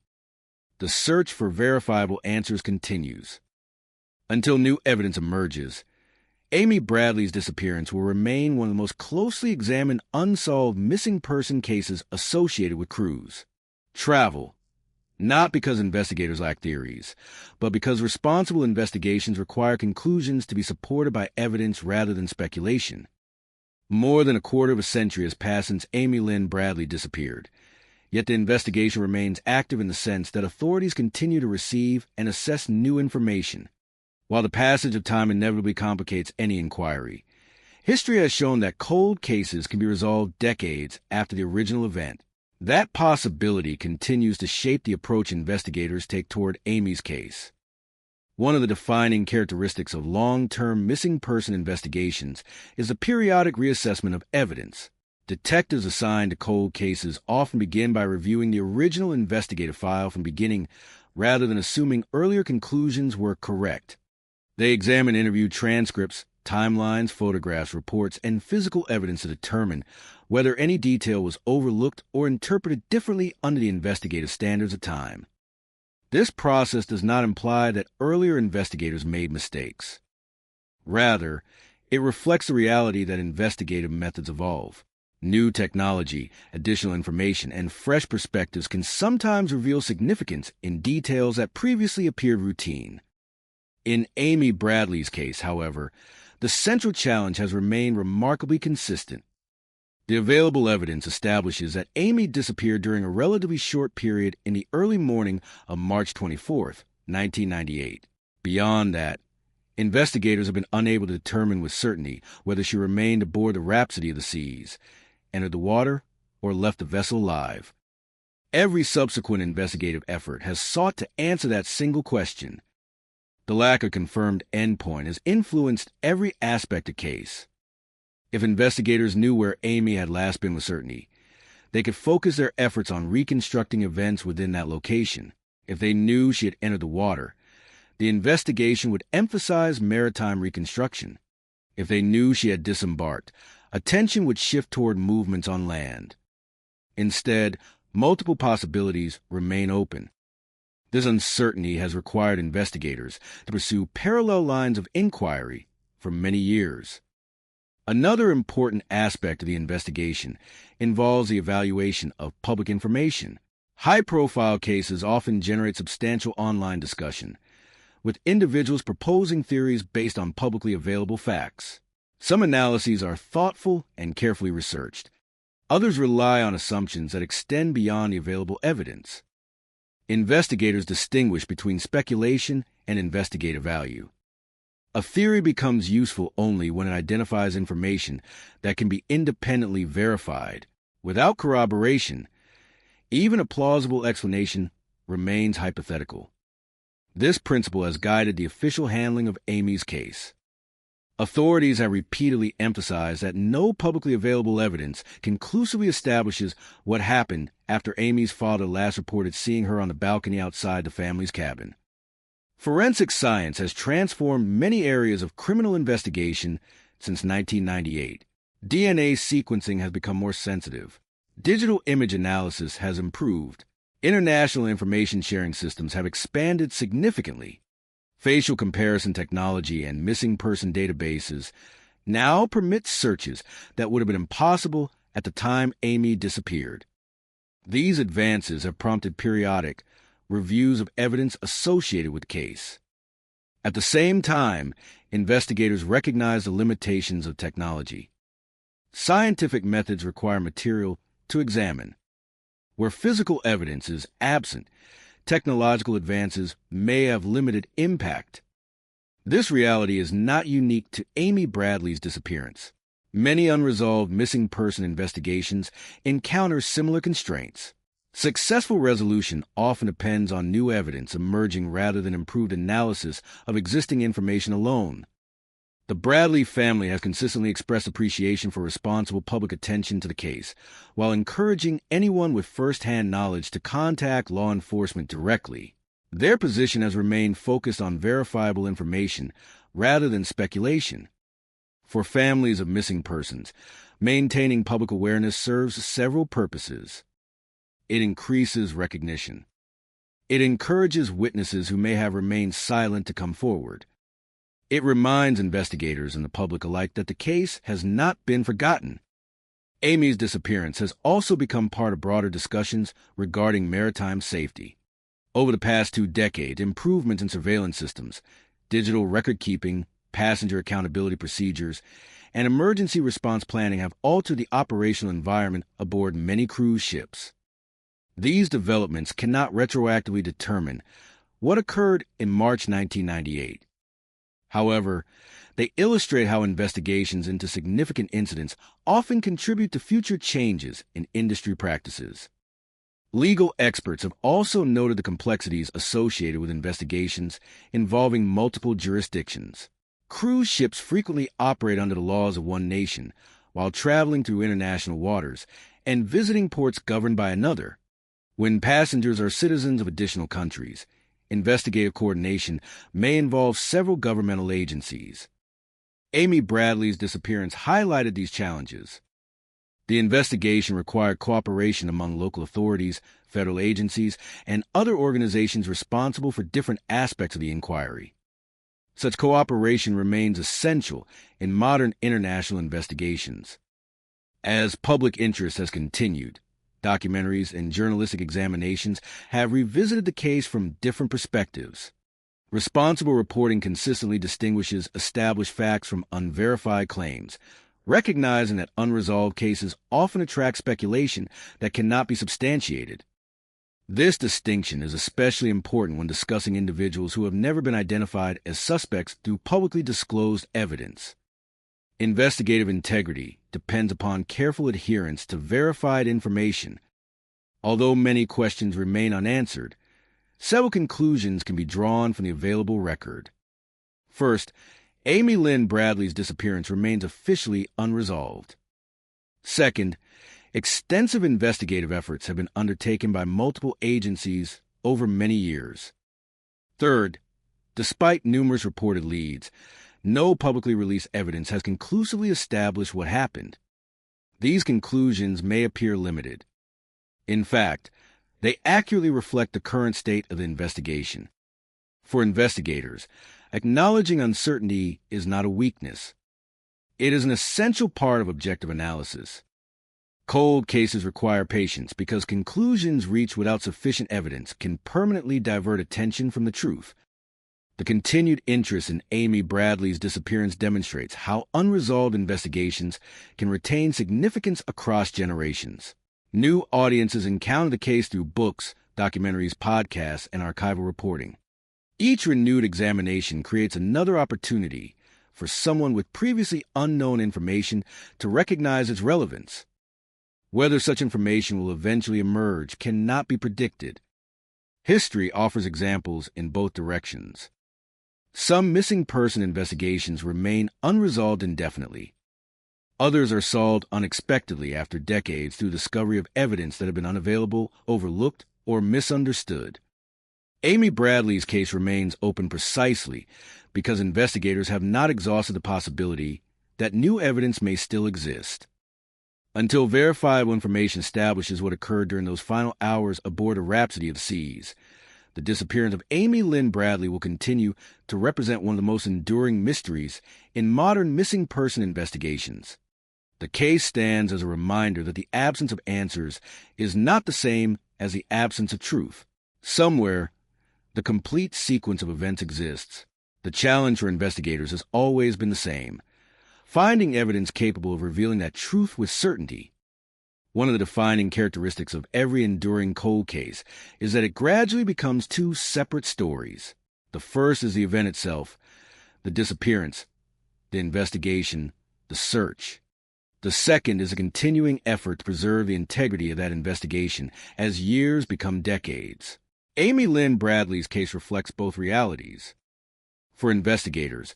The search for verifiable answers continues. Until new evidence emerges, Amy Bradley's disappearance will remain one of the most closely examined unsolved missing person cases associated with cruise travel, not because investigators lack theories, but because responsible investigations require conclusions to be supported by evidence rather than speculation. More than a quarter of a century has passed since Amy Lynn Bradley disappeared, yet the investigation remains active in the sense that authorities continue to receive and assess new information. While the passage of time inevitably complicates any inquiry, History has shown that cold cases can be resolved decades after the original event. That possibility continues to shape the approach investigators take toward Amy's case. One of the defining characteristics of long-term missing person investigations is the periodic reassessment of evidence. Detectives assigned to cold cases often begin by reviewing the original investigative file from beginning rather than assuming earlier conclusions were correct. They examine interview transcripts, timelines, photographs, reports, and physical evidence to determine whether any detail was overlooked or interpreted differently under the investigative standards of time. This process does not imply that earlier investigators made mistakes. Rather, it reflects the reality that investigative methods evolve. New technology, additional information, and fresh perspectives can sometimes reveal significance in details that previously appeared routine. In Amy Bradley's case, however, the central challenge has remained remarkably consistent. The available evidence establishes that Amy disappeared during a relatively short period in the early morning of March 24, 1998. Beyond that, investigators have been unable to determine with certainty whether she remained aboard the Rhapsody of the Seas, entered the water, or left the vessel alive. Every subsequent investigative effort has sought to answer that single question. The lack of confirmed endpoint has influenced every aspect of the case. If investigators knew where Amy had last been with certainty, they could focus their efforts on reconstructing events within that location. If they knew she had entered the water, the investigation would emphasize maritime reconstruction. If they knew she had disembarked, attention would shift toward movements on land. Instead, multiple possibilities remain open. This uncertainty has required investigators to pursue parallel lines of inquiry for many years. Another important aspect of the investigation involves the evaluation of public information. High-profile cases often generate substantial online discussion, with individuals proposing theories based on publicly available facts. Some analyses are thoughtful and carefully researched. Others rely on assumptions that extend beyond the available evidence. Investigators distinguish between speculation and investigative value. A theory becomes useful only when it identifies information that can be independently verified. Without corroboration, even a plausible explanation remains hypothetical. This principle has guided the official handling of Amy's case. Authorities have repeatedly emphasized that no publicly available evidence conclusively establishes what happened after Amy's father last reported seeing her on the balcony outside the family's cabin. Forensic science has transformed many areas of criminal investigation since 1998. DNA sequencing has become more sensitive. Digital image analysis has improved. International information sharing systems have expanded significantly. Facial comparison technology and missing person databases now permit searches that would have been impossible at the time Amy disappeared. These advances have prompted periodic reviews of evidence associated with the case. At the same time, investigators recognize the limitations of technology. Scientific methods require material to examine. Where physical evidence is absent, technological advances may have limited impact. This reality is not unique to Amy Bradley's disappearance. Many unresolved missing person investigations encounter similar constraints. Successful resolution often depends on new evidence emerging rather than improved analysis of existing information alone. The Bradley family has consistently expressed appreciation for responsible public attention to the case, while encouraging anyone with first-hand knowledge to contact law enforcement directly. Their position has remained focused on verifiable information rather than speculation. For families of missing persons, maintaining public awareness serves several purposes. It increases recognition. It encourages witnesses who may have remained silent to come forward. It reminds investigators and the public alike that the case has not been forgotten. Amy's disappearance has also become part of broader discussions regarding maritime safety. Over the past 2 decades, improvements in surveillance systems, digital record-keeping, passenger accountability procedures, and emergency response planning have altered the operational environment aboard many cruise ships. These developments cannot retroactively determine what occurred in March 1998. However, they illustrate how investigations into significant incidents often contribute to future changes in industry practices. Legal experts have also noted the complexities associated with investigations involving multiple jurisdictions. Cruise ships frequently operate under the laws of one nation while traveling through international waters and visiting ports governed by another. When passengers are citizens of additional countries, investigative coordination may involve several governmental agencies. Amy Bradley's disappearance highlighted these challenges. The investigation required cooperation among local authorities, federal agencies, and other organizations responsible for different aspects of the inquiry. Such cooperation remains essential in modern international investigations. As public interest has continued, documentaries and journalistic examinations have revisited the case from different perspectives. Responsible reporting consistently distinguishes established facts from unverified claims, recognizing that unresolved cases often attract speculation that cannot be substantiated. This distinction is especially important when discussing individuals who have never been identified as suspects through publicly disclosed evidence. Investigative integrity depends upon careful adherence to verified information. Although many questions remain unanswered, several conclusions can be drawn from the available record. First, Amy Lynn Bradley's disappearance remains officially unresolved. Second, extensive investigative efforts have been undertaken by multiple agencies over many years. Third, despite numerous reported leads, no publicly released evidence has conclusively established what happened. These conclusions may appear limited. In fact, they accurately reflect the current state of the investigation. For investigators, acknowledging uncertainty is not a weakness. It is an essential part of objective analysis. Cold cases require patience because conclusions reached without sufficient evidence can permanently divert attention from the truth. The continued interest in Amy Bradley's disappearance demonstrates how unresolved investigations can retain significance across generations. New audiences encounter the case through books, documentaries, podcasts, and archival reporting. Each renewed examination creates another opportunity for someone with previously unknown information to recognize its relevance. Whether such information will eventually emerge cannot be predicted. History offers examples in both directions. Some missing person investigations remain unresolved indefinitely. Others are solved unexpectedly after decades through discovery of evidence that had been unavailable, overlooked, or misunderstood. Amy Bradley's case remains open precisely because investigators have not exhausted the possibility that new evidence may still exist. Until verifiable information establishes what occurred during those final hours aboard a Rhapsody of the Seas, the disappearance of Amy Lynn Bradley will continue to represent one of the most enduring mysteries in modern missing person investigations. The case stands as a reminder that the absence of answers is not the same as the absence of truth. Somewhere, the complete sequence of events exists. The challenge for investigators has always been the same: finding evidence capable of revealing that truth with certainty. One of the defining characteristics of every enduring cold case is that it gradually becomes two separate stories. The first is the event itself, the disappearance, the investigation, the search. The second is a continuing effort to preserve the integrity of that investigation as years become decades. Amy Lynn Bradley's case reflects both realities. For investigators,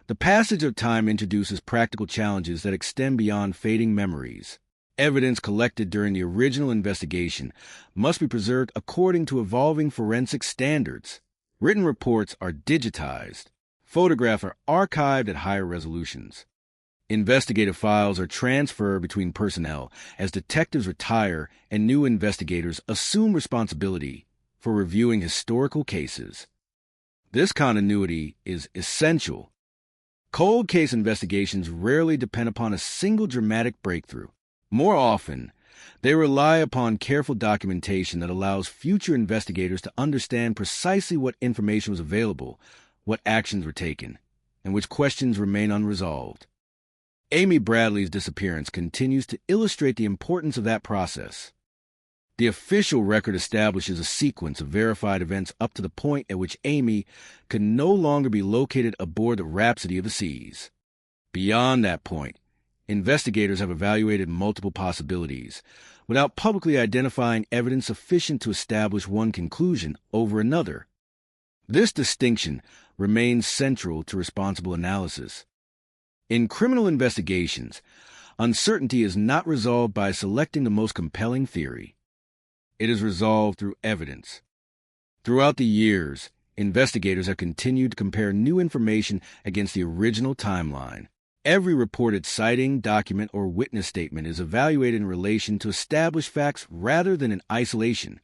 the passage of time introduces practical challenges that extend beyond fading memories. Evidence collected during the original investigation must be preserved according to evolving forensic standards. Written reports are digitized. Photographs are archived at higher resolutions. Investigative files are transferred between personnel as detectives retire and new investigators assume responsibility for reviewing historical cases. This continuity is essential. Cold case investigations rarely depend upon a single dramatic breakthrough. More often, they rely upon careful documentation that allows future investigators to understand precisely what information was available, what actions were taken, and which questions remain unresolved. Amy Bradley's disappearance continues to illustrate the importance of that process. The official record establishes a sequence of verified events up to the point at which Amy could no longer be located aboard the Rhapsody of the Seas. Beyond that point, investigators have evaluated multiple possibilities without publicly identifying evidence sufficient to establish one conclusion over another. This distinction remains central to responsible analysis. In criminal investigations, uncertainty is not resolved by selecting the most compelling theory. It is resolved through evidence. Throughout the years, investigators have continued to compare new information against the original timeline. Every reported sighting, document, or witness statement is evaluated in relation to established facts rather than in isolation.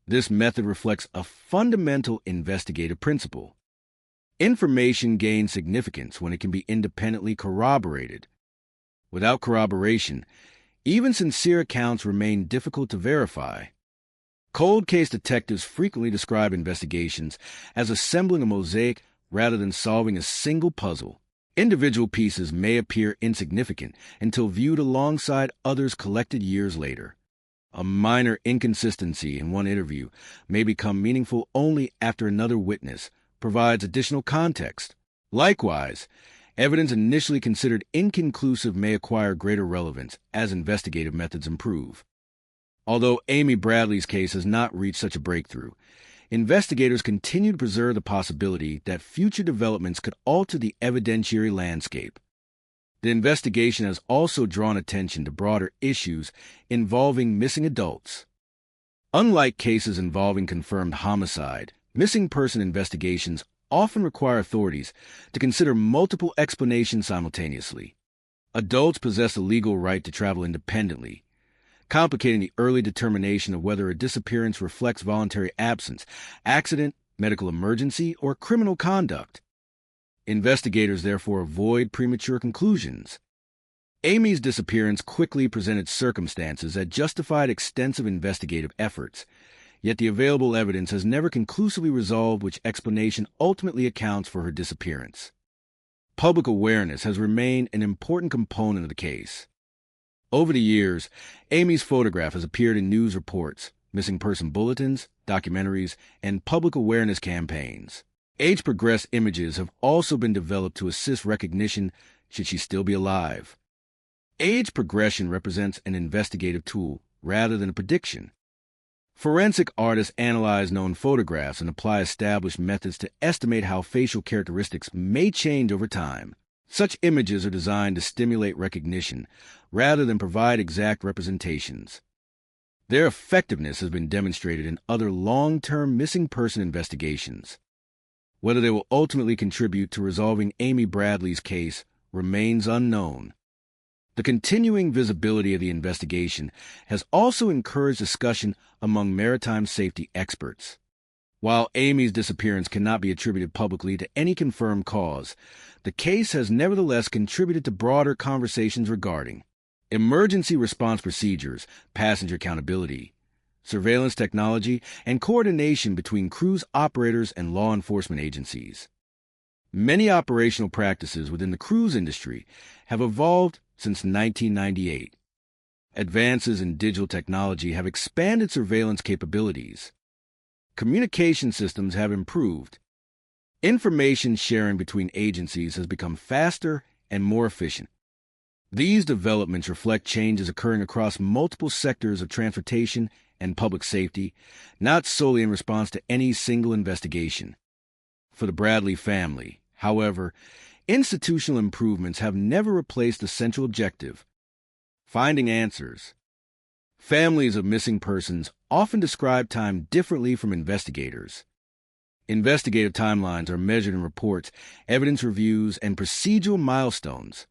This method reflects a fundamental investigative principle. Information gains significance when it can be independently corroborated. Without corroboration, even sincere accounts remain difficult to verify. Cold case detectives frequently describe investigations as assembling a mosaic rather than solving a single puzzle. Individual pieces may appear insignificant until viewed alongside others collected years later. A minor inconsistency in one interview may become meaningful only after another witness provides additional context. Likewise, evidence initially considered inconclusive may acquire greater relevance as investigative methods improve. Although Amy Bradley's case has not reached such a breakthrough, investigators continue to preserve the possibility that future developments could alter the evidentiary landscape. The investigation has also drawn attention to broader issues involving missing adults. Unlike cases involving confirmed homicide, missing person investigations often require authorities to consider multiple explanations simultaneously. Adults possess a legal right to travel independently, complicating the early determination of whether a disappearance reflects voluntary absence, accident, medical emergency, or criminal conduct. Investigators therefore avoid premature conclusions. Amy's disappearance quickly presented circumstances that justified extensive investigative efforts, yet the available evidence has never conclusively resolved which explanation ultimately accounts for her disappearance. Public awareness has remained an important component of the case. Over the years, Amy's photograph has appeared in news reports, missing person bulletins, documentaries, and public awareness campaigns. Age-progressed images have also been developed to assist recognition should she still be alive. Age progression represents an investigative tool rather than a prediction. Forensic artists analyze known photographs and apply established methods to estimate how facial characteristics may change over time. Such images are designed to stimulate recognition rather than provide exact representations. Their effectiveness has been demonstrated in other long-term missing person investigations. Whether they will ultimately contribute to resolving Amy Bradley's case remains unknown. The continuing visibility of the investigation has also encouraged discussion among maritime safety experts. While Amy's disappearance cannot be attributed publicly to any confirmed cause, the case has nevertheless contributed to broader conversations regarding emergency response procedures, passenger accountability, surveillance technology, and coordination between cruise operators and law enforcement agencies. Many operational practices within the cruise industry have evolved since 1998. Advances in digital technology have expanded surveillance capabilities. Communication systems have improved. Information sharing between agencies has become faster and more efficient. These developments reflect changes occurring across multiple sectors of transportation and public safety, not solely in response to any single investigation. For the Bradley family, however, institutional improvements have never replaced the central objective: finding answers. Families of missing persons often describe time differently from investigators. Investigative timelines are measured in reports, evidence reviews, and procedural milestones.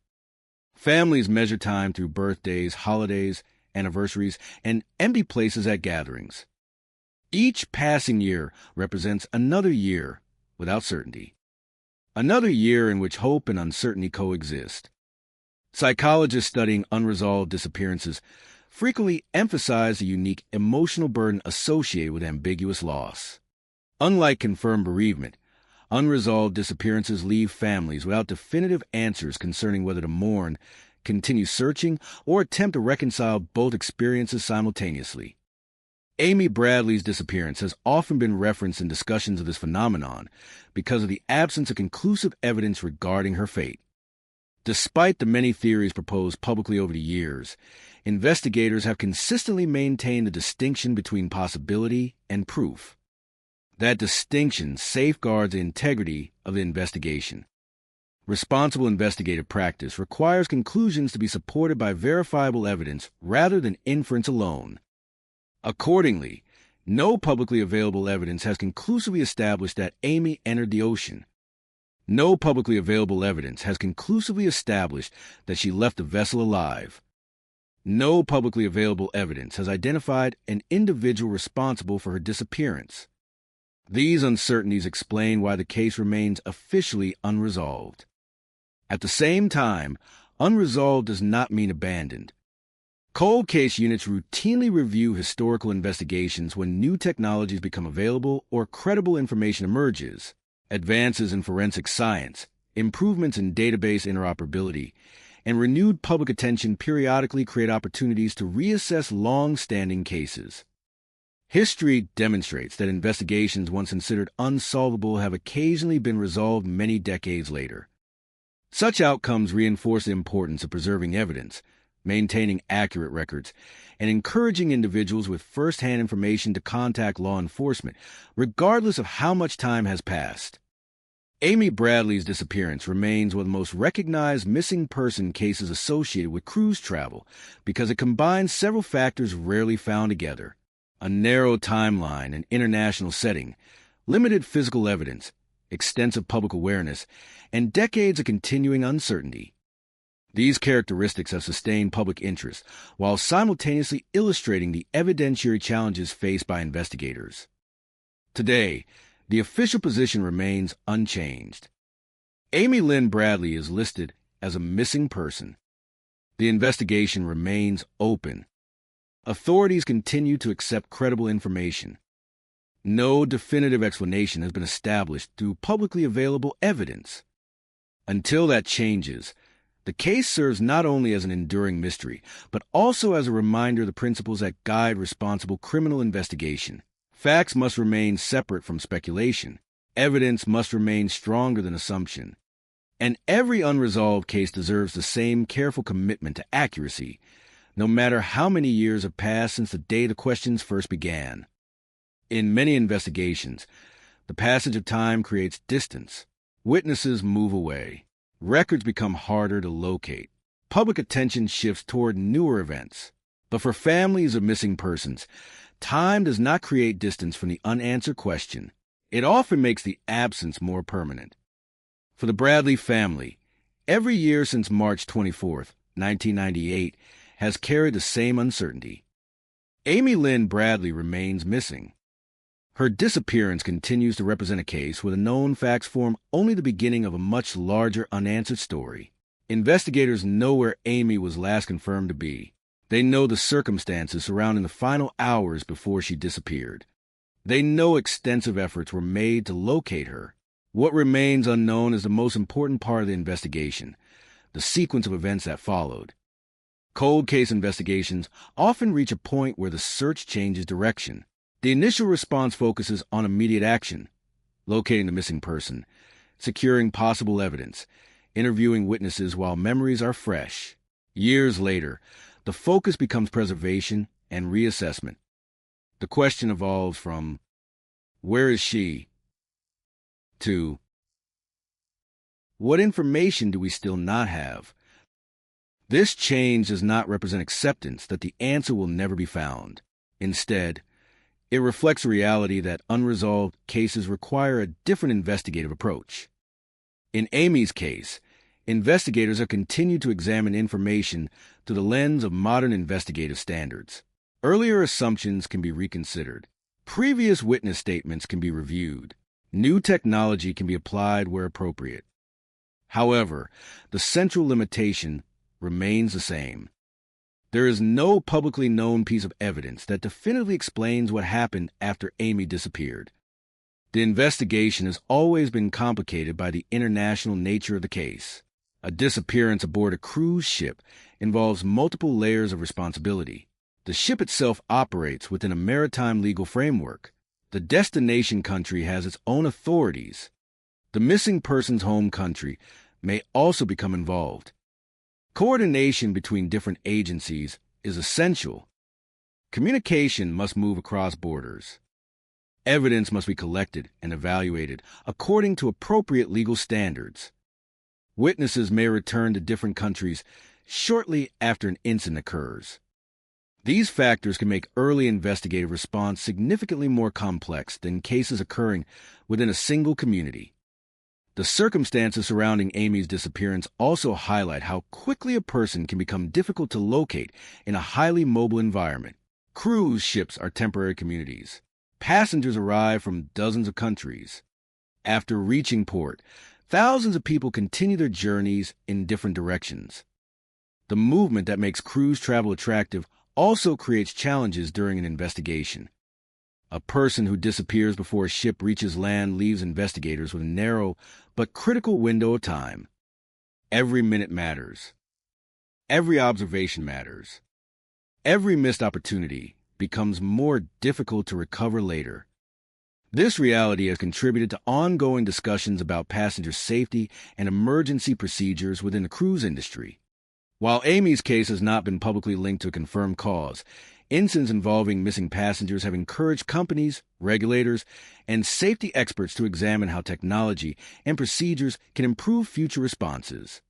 Families measure time through birthdays, holidays, anniversaries, and empty places at gatherings. Each passing year represents another year without certainty, another year in which hope and uncertainty coexist. Psychologists studying unresolved disappearances frequently emphasize the unique emotional burden associated with ambiguous loss. Unlike confirmed bereavement, unresolved disappearances leave families without definitive answers concerning whether to mourn, continue searching, or attempt to reconcile both experiences simultaneously. Amy Bradley's disappearance has often been referenced in discussions of this phenomenon because of the absence of conclusive evidence regarding her fate. Despite the many theories proposed publicly over the years, investigators have consistently maintained the distinction between possibility and proof. That distinction safeguards the integrity of the investigation. Responsible investigative practice requires conclusions to be supported by verifiable evidence rather than inference alone. Accordingly, no publicly available evidence has conclusively established that Amy entered the ocean. No publicly available evidence has conclusively established that she left the vessel alive. No publicly available evidence has identified an individual responsible for her disappearance. These uncertainties explain why the case remains officially unresolved. At the same time, unresolved does not mean abandoned. Cold case units routinely review historical investigations when new technologies become available or credible information emerges. Advances in forensic science, improvements in database interoperability, and renewed public attention periodically create opportunities to reassess long-standing cases. History demonstrates that investigations once considered unsolvable have occasionally been resolved many decades later. Such outcomes reinforce the importance of preserving evidence, maintaining accurate records, and encouraging individuals with first-hand information to contact law enforcement, regardless of how much time has passed. Amy Bradley's disappearance remains one of the most recognized missing person cases associated with cruise travel because it combines several factors rarely found together: a narrow timeline and international setting, limited physical evidence, extensive public awareness, and decades of continuing uncertainty. These characteristics have sustained public interest while simultaneously illustrating the evidentiary challenges faced by investigators. Today, the official position remains unchanged. Amy Lynn Bradley is listed as a missing person. The investigation remains open. Authorities continue to accept credible information. No definitive explanation has been established through publicly available evidence. Until that changes, the case serves not only as an enduring mystery, but also as a reminder of the principles that guide responsible criminal investigation. Facts must remain separate from speculation. Evidence must remain stronger than assumption. And every unresolved case deserves the same careful commitment to accuracy, no matter how many years have passed since the day the questions first began. In many investigations, the passage of time creates distance. Witnesses move away. Records become harder to locate. Public attention shifts toward newer events. But for families of missing persons, time does not create distance from the unanswered question. It often makes the absence more permanent. For the Bradley family, every year since March 24th, 1998, has carried the same uncertainty. Amy Lynn Bradley remains missing. Her disappearance continues to represent a case where the known facts form only the beginning of a much larger unanswered story. Investigators know where Amy was last confirmed to be. They know the circumstances surrounding the final hours before she disappeared. They know extensive efforts were made to locate her. What remains unknown is the most important part of the investigation, the sequence of events that followed. Cold case investigations often reach a point where the search changes direction. The initial response focuses on immediate action, locating the missing person, securing possible evidence, interviewing witnesses while memories are fresh. Years later, the focus becomes preservation and reassessment. The question evolves from, where is she, to, what information do we still not have? This change does not represent acceptance that the answer will never be found. Instead, it reflects a reality that unresolved cases require a different investigative approach. In Amy's case, investigators have continued to examine information through the lens of modern investigative standards. Earlier assumptions can be reconsidered. Previous witness statements can be reviewed. New technology can be applied where appropriate. However, the central limitation remains the same. There is no publicly known piece of evidence that definitively explains what happened after Amy disappeared. The investigation has always been complicated by the international nature of the case. A disappearance aboard a cruise ship involves multiple layers of responsibility. The ship itself operates within a maritime legal framework. The destination country has its own authorities. The missing person's home country may also become involved. Coordination between different agencies is essential. Communication must move across borders. Evidence must be collected and evaluated according to appropriate legal standards. Witnesses may return to different countries shortly after an incident occurs. These factors can make early investigative response significantly more complex than cases occurring within a single community. The circumstances surrounding Amy's disappearance also highlight how quickly a person can become difficult to locate in a highly mobile environment. Cruise ships are temporary communities. Passengers arrive from dozens of countries. After reaching port, thousands of people continue their journeys in different directions. The movement that makes cruise travel attractive also creates challenges during an investigation. A person who disappears before a ship reaches land leaves investigators with a narrow but critical window of time. Every minute matters. Every observation matters. Every missed opportunity becomes more difficult to recover later. This reality has contributed to ongoing discussions about passenger safety and emergency procedures within the cruise industry. While Amy's case has not been publicly linked to a confirmed cause, incidents involving missing passengers have encouraged companies, regulators, and safety experts to examine how technology and procedures can improve future responses.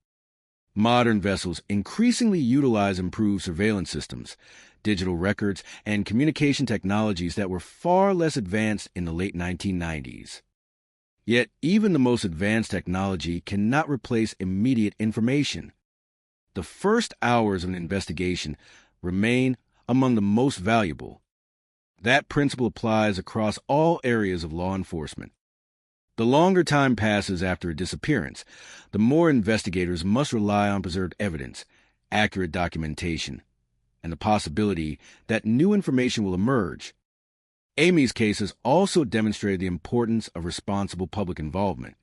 Modern vessels increasingly utilize improved surveillance systems, digital records, and communication technologies that were far less advanced in the late 1990s. Yet, even the most advanced technology cannot replace immediate information. The first hours of an investigation remain among the most valuable. That principle applies across all areas of law enforcement. The longer time passes after a disappearance, the more investigators must rely on preserved evidence, accurate documentation, and the possibility that new information will emerge. Amy's case has also demonstrated the importance of responsible public involvement.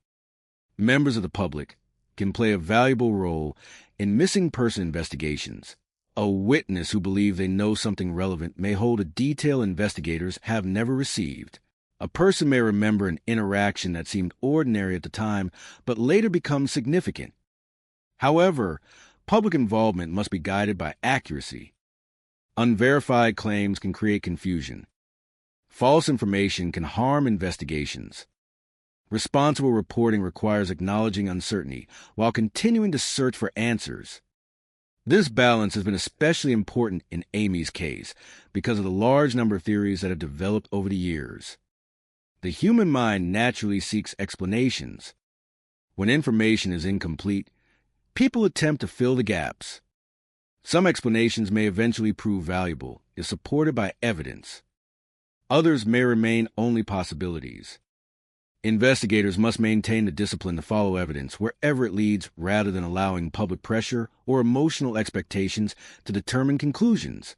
Members of the public can play a valuable role in missing person investigations. A witness who believes they know something relevant may hold a detail investigators have never received. A person may remember an interaction that seemed ordinary at the time, but later becomes significant. However, public involvement must be guided by accuracy. Unverified claims can create confusion. False information can harm investigations. Responsible reporting requires acknowledging uncertainty while continuing to search for answers. This balance has been especially important in Amy's case because of the large number of theories that have developed over the years. The human mind naturally seeks explanations. When information is incomplete, people attempt to fill the gaps. Some explanations may eventually prove valuable if supported by evidence. Others may remain only possibilities. Investigators must maintain the discipline to follow evidence wherever it leads rather than allowing public pressure or emotional expectations to determine conclusions.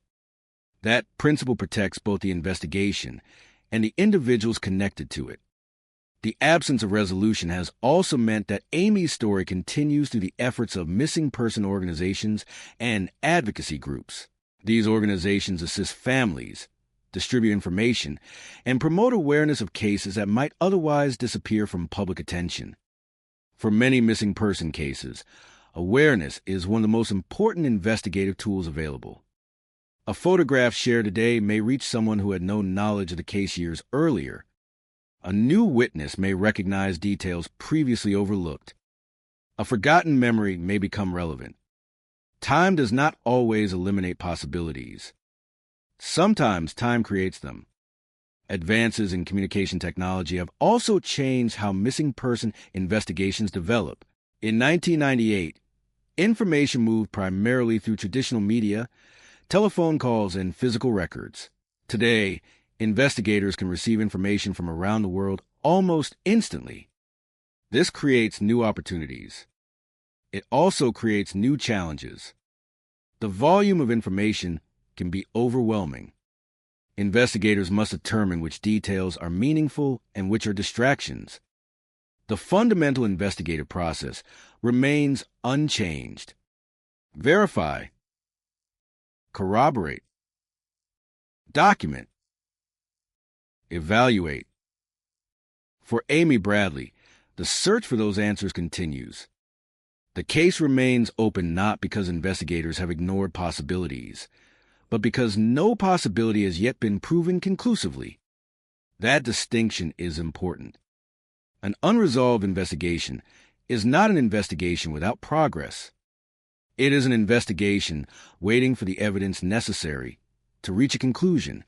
That principle protects both the investigation and the individuals connected to it. The absence of resolution has also meant that Amy's story continues through the efforts of missing person organizations and advocacy groups. These organizations assist families, distribute information, and promote awareness of cases that might otherwise disappear from public attention. For many missing person cases, awareness is one of the most important investigative tools available. A photograph shared today may reach someone who had no knowledge of the case years earlier. A new witness may recognize details previously overlooked. A forgotten memory may become relevant. Time does not always eliminate possibilities. Sometimes time creates them. Advances in communication technology have also changed how missing person investigations develop. In 1998, information moved primarily through traditional media, telephone calls, and physical records. Today, investigators can receive information from around the world almost instantly. This creates new opportunities. It also creates new challenges. The volume of information can be overwhelming. Investigators must determine which details are meaningful and which are distractions. The fundamental investigative process remains unchanged. Verify, corroborate, Document. Evaluate. For Amy Bradley, the search for those answers continues. The case remains open not because investigators have ignored possibilities, but because no possibility has yet been proven conclusively. That distinction is important. An unresolved investigation is not an investigation without progress. It is an investigation waiting for the evidence necessary to reach a conclusion.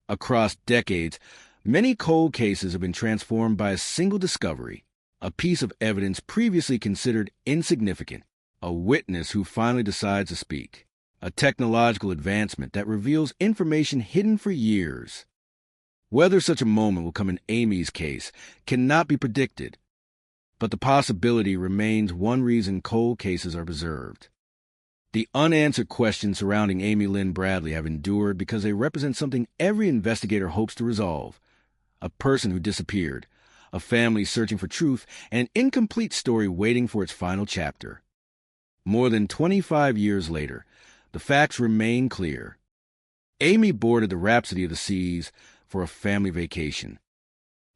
Across decades, many cold cases have been transformed by a single discovery, a piece of evidence previously considered insignificant, a witness who finally decides to speak, a technological advancement that reveals information hidden for years. Whether such a moment will come in Amy's case cannot be predicted, but the possibility remains one reason cold cases are preserved. The unanswered questions surrounding Amy Lynn Bradley have endured because they represent something every investigator hopes to resolve: a person who disappeared, a family searching for truth, and an incomplete story waiting for its final chapter. More than 25 years later, the facts remain clear. Amy boarded the Rhapsody of the Seas for a family vacation.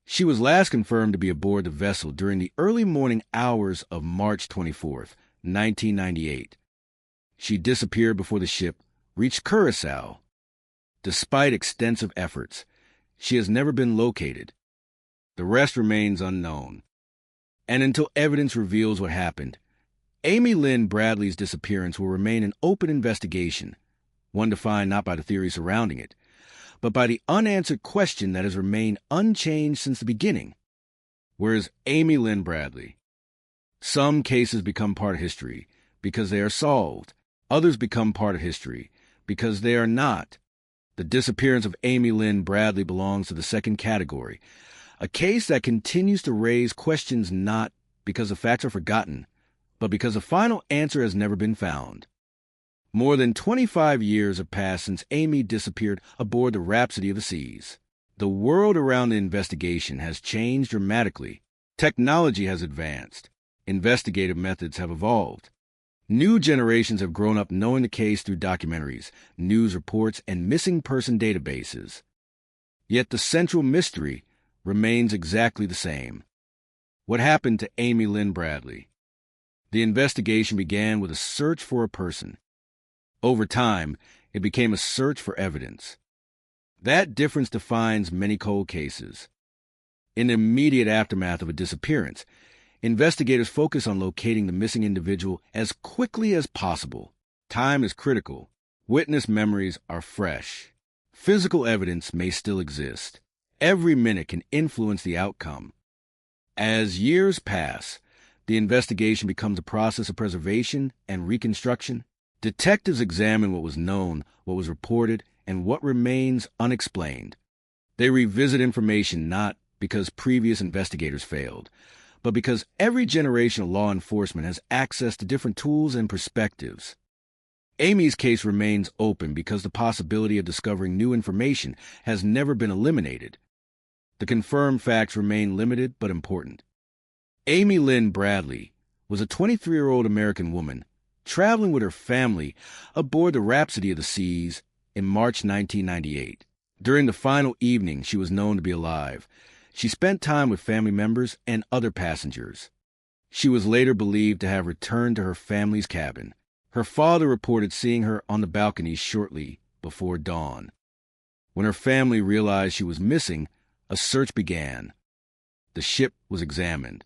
She was last confirmed to be aboard the vessel during the early morning hours of March 24th, 1998. She disappeared before the ship reached Curacao. Despite extensive efforts, she has never been located. The rest remains unknown. And until evidence reveals what happened, Amy Lynn Bradley's disappearance will remain an open investigation, one defined not by the theory surrounding it, but by the unanswered question that has remained unchanged since the beginning. Where is Amy Lynn Bradley? Some cases become part of history because they are solved. Others become part of history because they are not. The disappearance of Amy Lynn Bradley belongs to the second category, a case that continues to raise questions not because the facts are forgotten, but because a final answer has never been found. More than 25 years have passed since Amy disappeared aboard the Rhapsody of the Seas. The world around the investigation has changed dramatically. Technology has advanced. Investigative methods have evolved. New generations have grown up knowing the case through documentaries, news reports, and missing person databases. Yet the central mystery remains exactly the same. What happened to Amy Lynn Bradley? The investigation began with a search for a person. Over time, it became a search for evidence. That difference defines many cold cases. In the immediate aftermath of a disappearance, investigators focus on locating the missing individual as quickly as possible. Time is critical. Witness memories are fresh. Physical evidence may still exist. Every minute can influence the outcome. As years pass, the investigation becomes a process of preservation and reconstruction. Detectives examine what was known, what was reported, and what remains unexplained. They revisit information not because previous investigators failed, but because every generation of law enforcement has access to different tools and perspectives. Amy's case remains open because the possibility of discovering new information has never been eliminated. The confirmed facts remain limited but important. Amy Lynn Bradley was a 23-year-old American woman traveling with her family aboard the Rhapsody of the Seas in March 1998. During the final evening she was known to be alive, she spent time with family members and other passengers. She was later believed to have returned to her family's cabin. Her father reported seeing her on the balcony shortly before dawn. When her family realized she was missing, a search began. The ship was examined.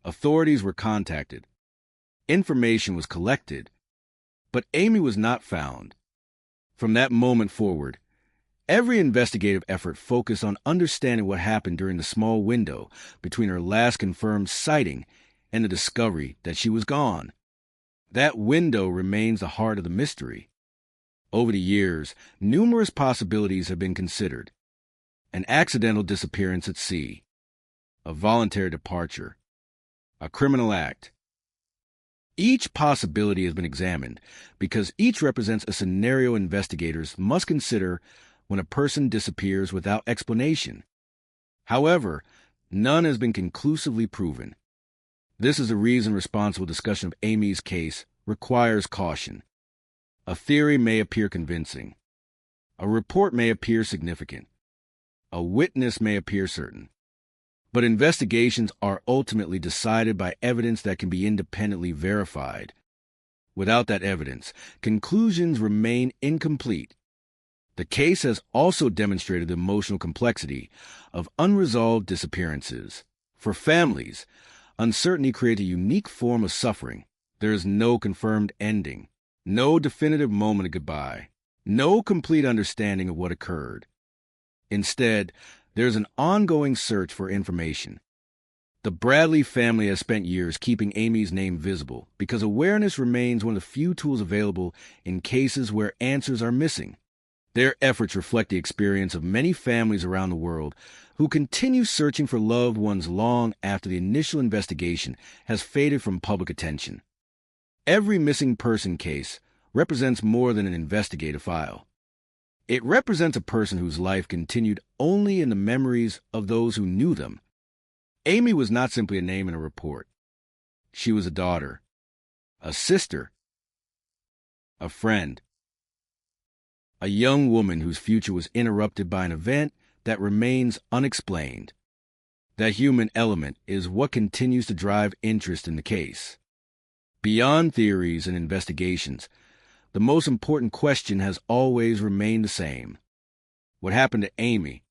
Authorities were contacted. Information was collected, but Amy was not found. From that moment forward, every investigative effort focused on understanding what happened during the small window between her last confirmed sighting and the discovery that she was gone. That window remains the heart of the mystery. Over the years, numerous possibilities have been considered. An accidental disappearance at sea, a voluntary departure, a criminal act. Each possibility has been examined because each represents a scenario investigators must consider when a person disappears without explanation. However, none has been conclusively proven. This is the reason responsible discussion of Amy's case requires caution. A theory may appear convincing. A report may appear significant. A witness may appear certain. But investigations are ultimately decided by evidence that can be independently verified. Without that evidence, conclusions remain incomplete. The case has also demonstrated the emotional complexity of unresolved disappearances. For families, uncertainty creates a unique form of suffering. There is no confirmed ending, no definitive moment of goodbye, no complete understanding of what occurred. Instead, there's an ongoing search for information. The Bradley family has spent years keeping Amy's name visible because awareness remains one of the few tools available in cases where answers are missing. Their efforts reflect the experience of many families around the world who continue searching for loved ones long after the initial investigation has faded from public attention. Every missing person case represents more than an investigative file. It represents a person whose life continued only in the memories of those who knew them. Amy was not simply a name in a report. She was a daughter, a sister, a friend, a young woman whose future was interrupted by an event that remains unexplained. That human element is what continues to drive interest in the case. Beyond theories and investigations, the most important question has always remained the same. What happened to Amy?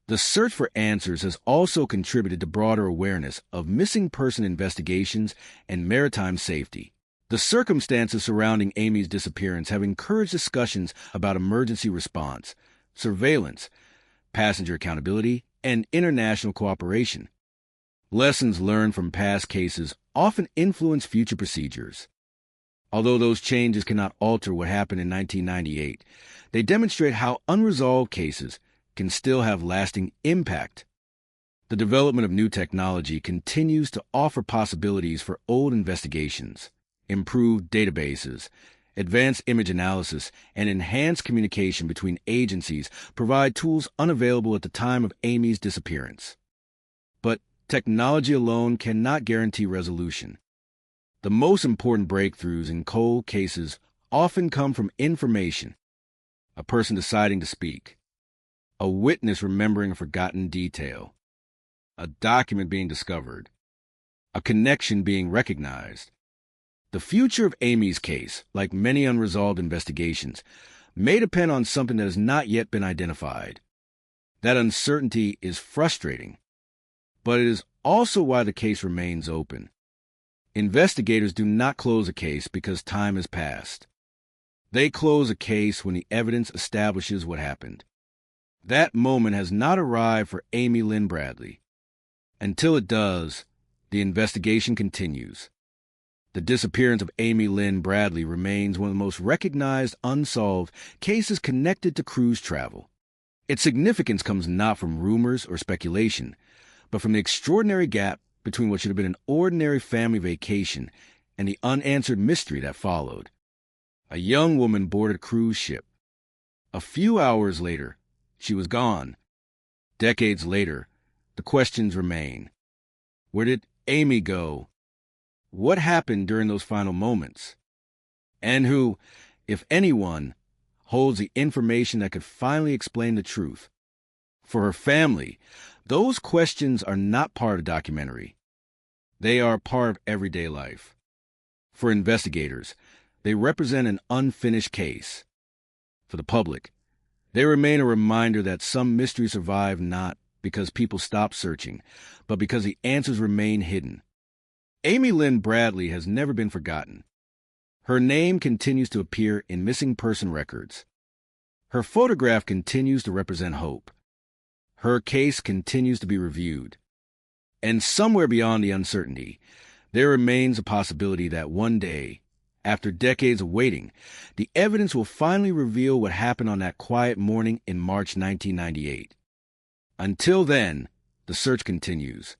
The search for answers has also contributed to broader awareness of missing person investigations and maritime safety. The circumstances surrounding Amy's disappearance have encouraged discussions about emergency response, surveillance, passenger accountability, and international cooperation. Lessons learned from past cases often influence future procedures. Although those changes cannot alter what happened in 1998, they demonstrate how unresolved cases can still have lasting impact. The development of new technology continues to offer possibilities for old investigations. Improved databases, advanced image analysis, and enhanced communication between agencies provide tools unavailable at the time of Amy's disappearance. But technology alone cannot guarantee resolution. The most important breakthroughs in cold cases often come from information, a person deciding to speak, a witness remembering a forgotten detail, a document being discovered, a connection being recognized. The future of Amy's case, like many unresolved investigations, may depend on something that has not yet been identified. That uncertainty is frustrating, but it is also why the case remains open. Investigators do not close a case because time has passed. They close a case when the evidence establishes what happened. That moment has not arrived for Amy Lynn Bradley. Until it does, the investigation continues. The disappearance of Amy Lynn Bradley remains one of the most recognized unsolved cases connected to cruise travel. Its significance comes not from rumors or speculation, but from the extraordinary gap between what should have been an ordinary family vacation and the unanswered mystery that followed. A young woman boarded a cruise ship. A few hours later, she was gone. Decades later, the questions remain. Where did Amy go? What happened during those final moments? And who, if anyone, holds the information that could finally explain the truth? For her family, those questions are not part of the documentary. They are part of everyday life. For investigators, they represent an unfinished case. For the public, they remain a reminder that some mysteries survive not because people stop searching, but because the answers remain hidden. Amy Lynn Bradley has never been forgotten. Her name continues to appear in missing person records. Her photograph continues to represent hope. Her case continues to be reviewed. And somewhere beyond the uncertainty, there remains a possibility that one day, after decades of waiting, the evidence will finally reveal what happened on that quiet morning in March 1998. Until then, the search continues.